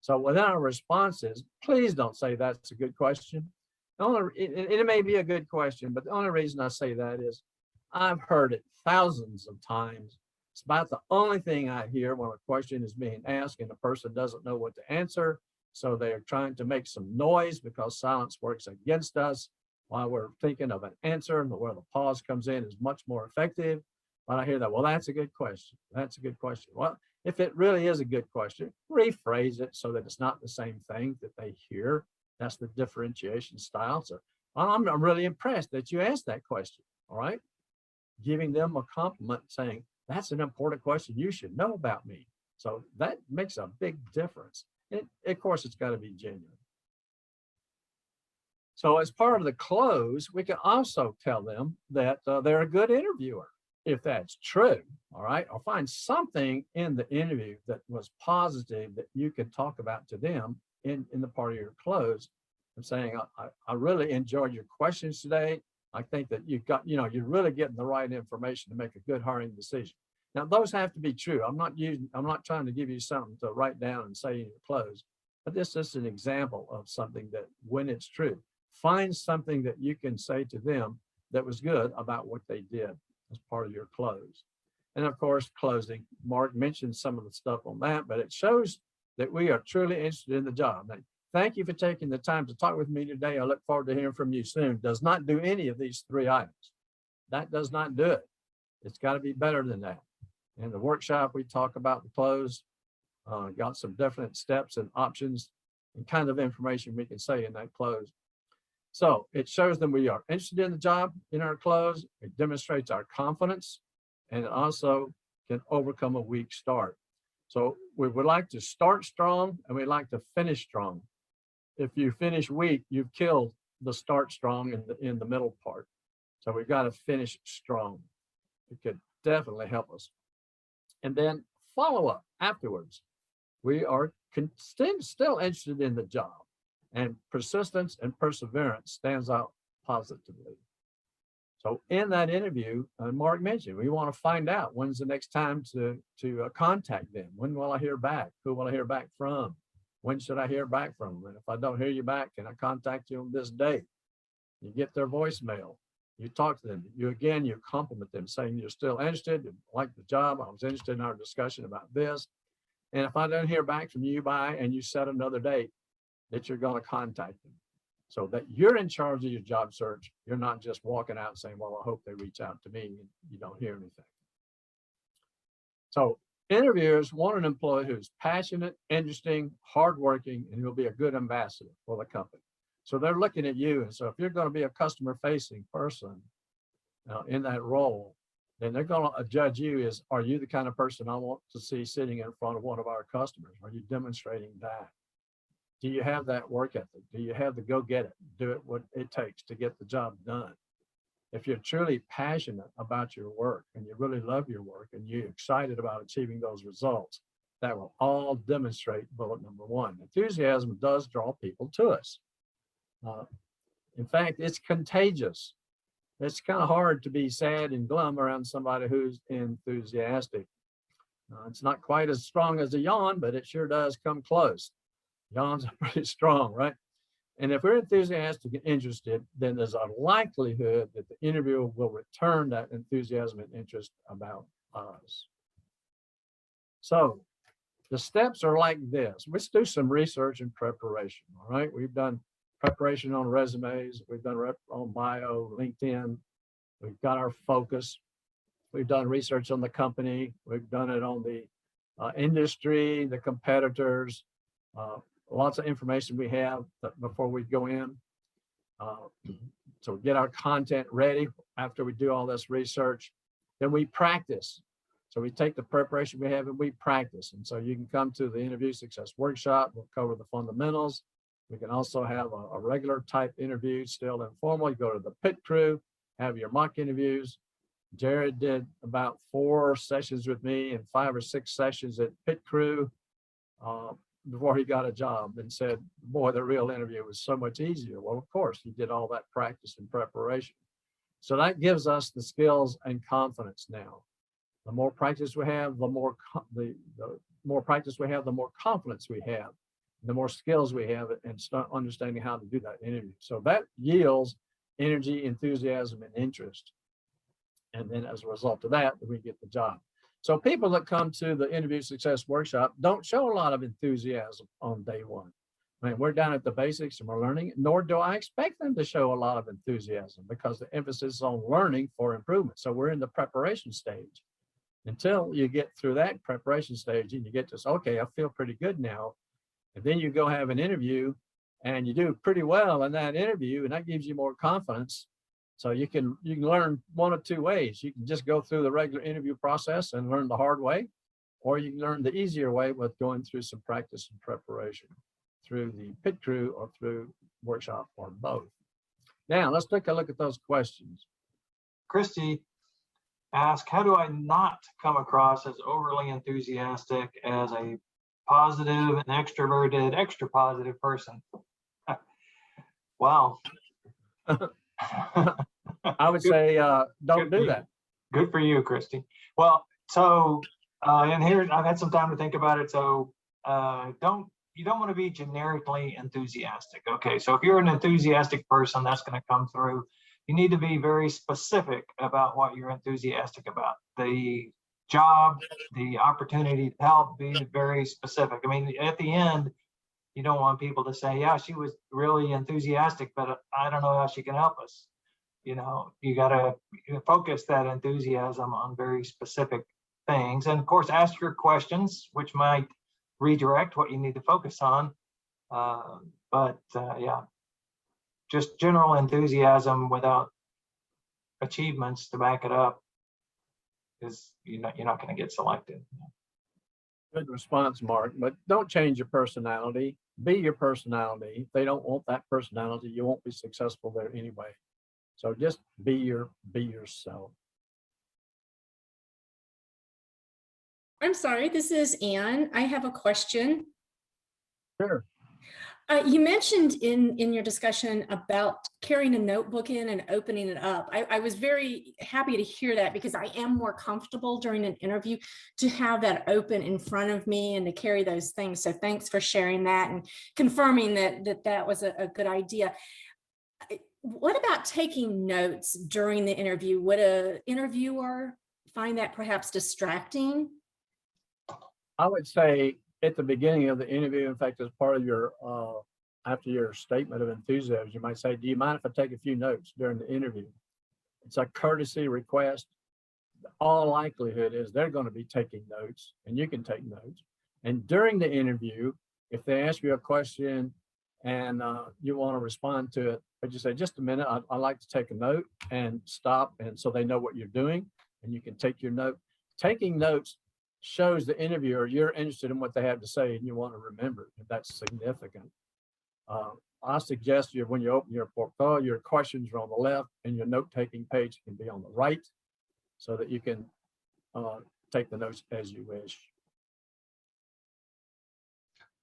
So within our responses, please don't say that's a good question. It may be a good question, but the only reason I say that is I've heard it thousands of times. It's about the only thing I hear when a question is being asked and the person doesn't know what to answer. So they are trying to make some noise because silence works against us while we're thinking of an answer, and where the pause comes in is much more effective. But I hear that, well, that's a good question. That's a good question. Well, if it really is a good question, rephrase it so that it's not the same thing that they hear. That's the differentiation style. So I'm really impressed that you asked that question. All right. Giving them a compliment, saying, that's an important question. You should know about me. So that makes a big difference. Of course, it's got to be genuine. So as part of the close, we can also tell them that they're a good interviewer. If that's true, all right, or find something in the interview that was positive that you can talk about to them in the part of your close, and saying, I really enjoyed your questions today. I think that you've got, you're really getting the right information to make a good hiring decision. Now, those have to be true. I'm not trying to give you something to write down and say in your close, but this is an example of something that when it's true, find something that you can say to them that was good about what they did as part of your close. And of course, closing. Mark mentioned some of the stuff on that, but it shows that we are truly interested in the job. Now, thank you for taking the time to talk with me today. I look forward to hearing from you soon. Does not do any of these 3 items. That does not do it. It's got to be better than that. In the workshop, we talk about the close, got some definite steps and options and kind of information we can say in that close. So it shows them we are interested in the job in our close. It demonstrates our confidence, and it also can overcome a weak start. So we would like to start strong and we'd like to finish strong. If you finish weak, you've killed the start strong in the middle part. So we've got to finish strong. It could definitely help us. And then follow up afterwards. We are still interested in the job. and persistence and perseverance stands out positively. So in that interview, Mark mentioned, we want to find out when's the next time to contact them. When will I hear back? Who will I hear back from? When should I hear back from them? And if I don't hear you back, can I contact you on this date? You get their voicemail. You talk to them. You compliment them, saying you're still interested, you like the job. I was interested in our discussion about this. And if I don't hear back from you and you set another date, that you're going to contact them, so that you're in charge of your job search. You're not just walking out saying, well, I hope they reach out to me, and you don't hear anything. So interviewers want an employee who's passionate, interesting, hardworking, and who'll be a good ambassador for the company. So they're looking at you. And so if you're going to be a customer facing person in that role, then they're going to judge you as, are you the kind of person I want to see sitting in front of one of our customers? Are you demonstrating that? Do you have that work ethic? Do you have the go get it? Do it what it takes to get the job done? If you're truly passionate about your work and you really love your work and you're excited about achieving those results, that will all demonstrate bullet number one. Enthusiasm does draw people to us. In fact, it's contagious. It's kind of hard to be sad and glum around somebody who's enthusiastic. It's not quite as strong as a yawn, but it sure does come close. Yawns are pretty strong, right? And if we're enthusiastic and interested, then there's a likelihood that the interviewer will return that enthusiasm and interest about us. So the steps are like this. Let's do some research and preparation, all right? We've done preparation on resumes. We've done on bio, LinkedIn. We've got our focus. We've done research on the company. We've done it on the industry, the competitors, lots of information we have before we go in. So get our content ready after we do all this research. Then we practice. So we take the preparation we have and we practice. And so you can come to the interview success workshop. We'll cover the fundamentals. We can also have a regular type interview, still informal. You go to the pit crew, have your mock interviews. Jared did about 4 sessions with me and 5 or 6 sessions at pit crew before he got a job, and said, boy, the real interview was so much easier. Well, of course, he did all that practice and preparation. So that gives us the skills and confidence now. The more practice we have, the more practice we have, the more confidence we have, the more skills we have, and start understanding how to do that interview. So that yields energy, enthusiasm, and interest. And then as a result of that, we get the job. So people that come to the interview success workshop don't show a lot of enthusiasm on day one. I mean, we're down at the basics and we're learning, nor do I expect them to show a lot of enthusiasm, because the emphasis is on learning for improvement. So we're in the preparation stage. Until you get through that preparation stage and you get to, okay, I feel pretty good now. And then you go have an interview and you do pretty well in that interview, and that gives you more confidence. So you can learn one of 2 ways. You can just go through the regular interview process and learn the hard way, or you can learn the easier way with going through some practice and preparation through the pit crew or through workshop, or both. Now let's take a look at those questions. Christy asked, how do I not come across as overly enthusiastic, as a positive and extroverted, extra positive person? Wow. I would say don't do that. Good for you, Christy. Well, so and here I've had some time to think about it. So you don't want to be generically enthusiastic. Okay, so if you're an enthusiastic person, that's going to come through. You need to be very specific about what you're enthusiastic about. The job, the opportunity to help, be very specific. I mean, at the end, you don't want people to say, yeah, she was really enthusiastic, but I don't know how she can help us. You know, you got to focus that enthusiasm on very specific things. And of course, ask your questions, which might redirect what you need to focus on. Yeah, just general enthusiasm without achievements to back it up is you're not going to get selected. Good response, Mark, but don't change your personality. Be your personality. If they don't want that personality, you won't be successful there anyway. So just be yourself. I'm sorry, this is Anne. I have a question. Sure. You mentioned in your discussion about carrying a notebook in and opening it up. I was very happy to hear that, because I am more comfortable during an interview to have that open in front of me and to carry those things. So thanks for sharing that and confirming that was a good idea. What about taking notes during the interview? Would an interviewer find that perhaps distracting? I would say at the beginning of the interview, in fact, as part of your, after your statement of enthusiasm, you might say, do you mind if I take a few notes during the interview? It's a courtesy request. All likelihood is they're going to be taking notes, and you can take notes. And during the interview, if they ask you a question and you want to respond to it, but you say, just a minute, I'd like to take a note, and stop. And so they know what you're doing, and you can take your note. Taking notes shows the interviewer you're interested in what they have to say and you want to remember it. That's significant. I suggest when you open your portfolio, your questions are on the left and your note-taking page can be on the right, so that you can take the notes as you wish.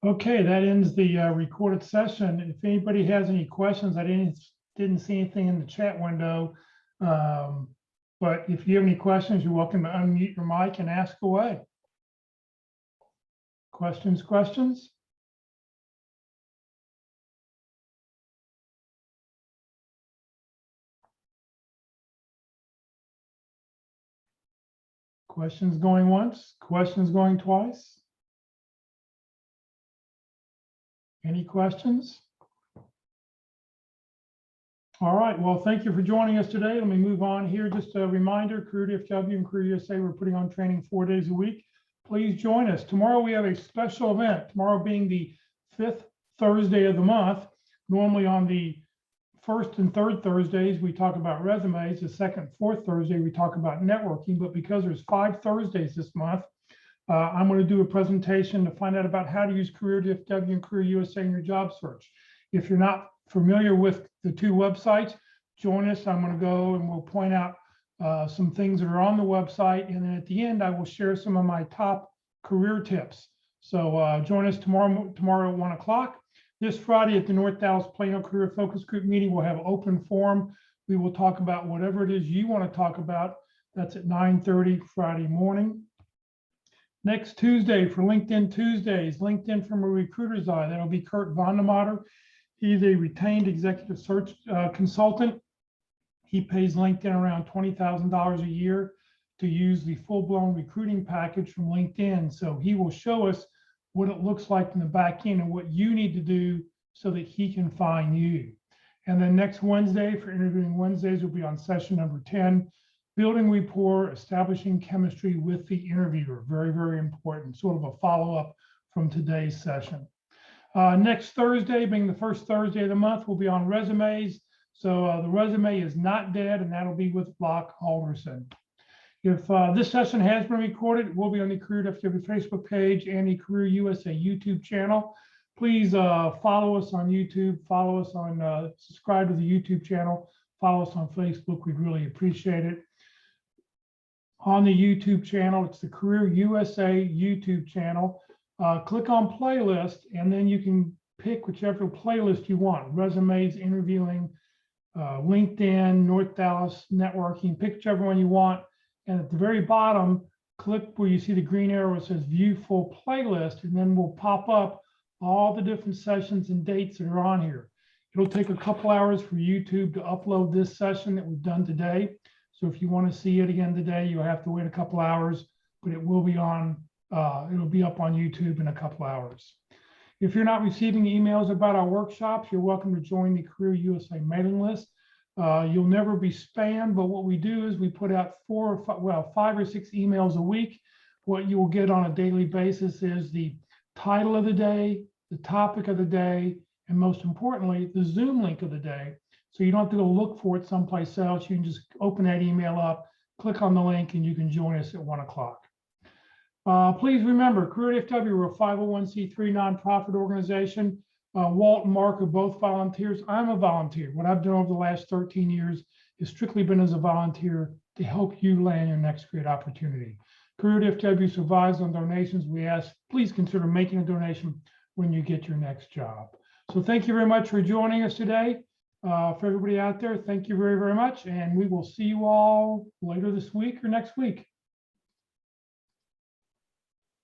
Okay, that ends the recorded session. If anybody has any questions, I didn't see anything in the chat window. But if you have any questions, you're welcome to unmute your mic and ask away. Questions? Questions going once? Questions going twice? Any questions? All right, well, thank you for joining us today. Let me move on here. Just a reminder, Career DFW and Career USA, we're putting on training 4 days a week. Please join us. Tomorrow we have a special event, tomorrow being the 5th Thursday of the month. Normally on the 1st and 3rd Thursdays, we talk about resumes. The 2nd, 4th Thursday, we talk about networking. But because there's 5 Thursdays this month, I'm going to do a presentation to find out about how to use Career DFW and Career USA in your job search. If you're not familiar with the two websites, join us. I'm going to go and we'll point out some things that are on the website. And then at the end, I will share some of my top career tips. So join us tomorrow at 1 o'clock. This Friday at the North Dallas Plano Career Focus Group meeting, we'll have open forum. We will talk about whatever it is you want to talk about. That's at 9:30 Friday morning. Next Tuesday for LinkedIn Tuesdays, LinkedIn from a Recruiter's Eye. That'll be Kurt Vondermatter. He's a retained executive search consultant. He pays LinkedIn around $20,000 a year to use the full-blown recruiting package from LinkedIn. So he will show us what it looks like in the back end and what you need to do so that he can find you. And then next Wednesday for Interviewing Wednesdays will be on session number 10, building rapport, establishing chemistry with the interviewer. Very, very important, sort of a follow-up from today's session. Next Thursday, being the first Thursday of the month, will be on resumes. So the resume is not dead, and that'll be with Block Alderson. If this session has been recorded, it will be on the Career DFW Facebook page and the Career USA YouTube channel. Please follow us on YouTube, follow us on, subscribe to the YouTube channel, follow us on Facebook. We'd really appreciate it. On the YouTube channel, it's the Career USA YouTube channel. Click on playlist, and then you can pick whichever playlist you want. Resumes, interviewing, LinkedIn, North Dallas, networking, pick whichever one you want. And at the very bottom, click where you see the green arrow that says view full playlist, and then we'll pop up all the different sessions and dates that are on here. It'll take a couple hours for YouTube to upload this session that we've done today. So if you want to see it again today, you'll have to wait a couple hours, but it will be on, it'll be up on YouTube in a couple hours. If you're not receiving emails about our workshops, you're welcome to join the Career USA mailing list. You'll never be spammed, but what we do is we put out 5 or 6 emails a week. What you will get on a daily basis is the title of the day, the topic of the day, and most importantly, the Zoom link of the day. So you don't have to go look for it someplace else. You can just open that email up, click on the link, and you can join us at 1 o'clock. Please remember, Career DFW, we're a 501c3 nonprofit organization. Walt and Mark are both volunteers. I'm a volunteer. What I've done over the last 13 years has strictly been as a volunteer to help you land your next great opportunity. Career DFW survives on donations. We ask, please consider making a donation when you get your next job. So thank you very much for joining us today. For everybody out there, thank you very, very much. And we will see you all later this week or next week.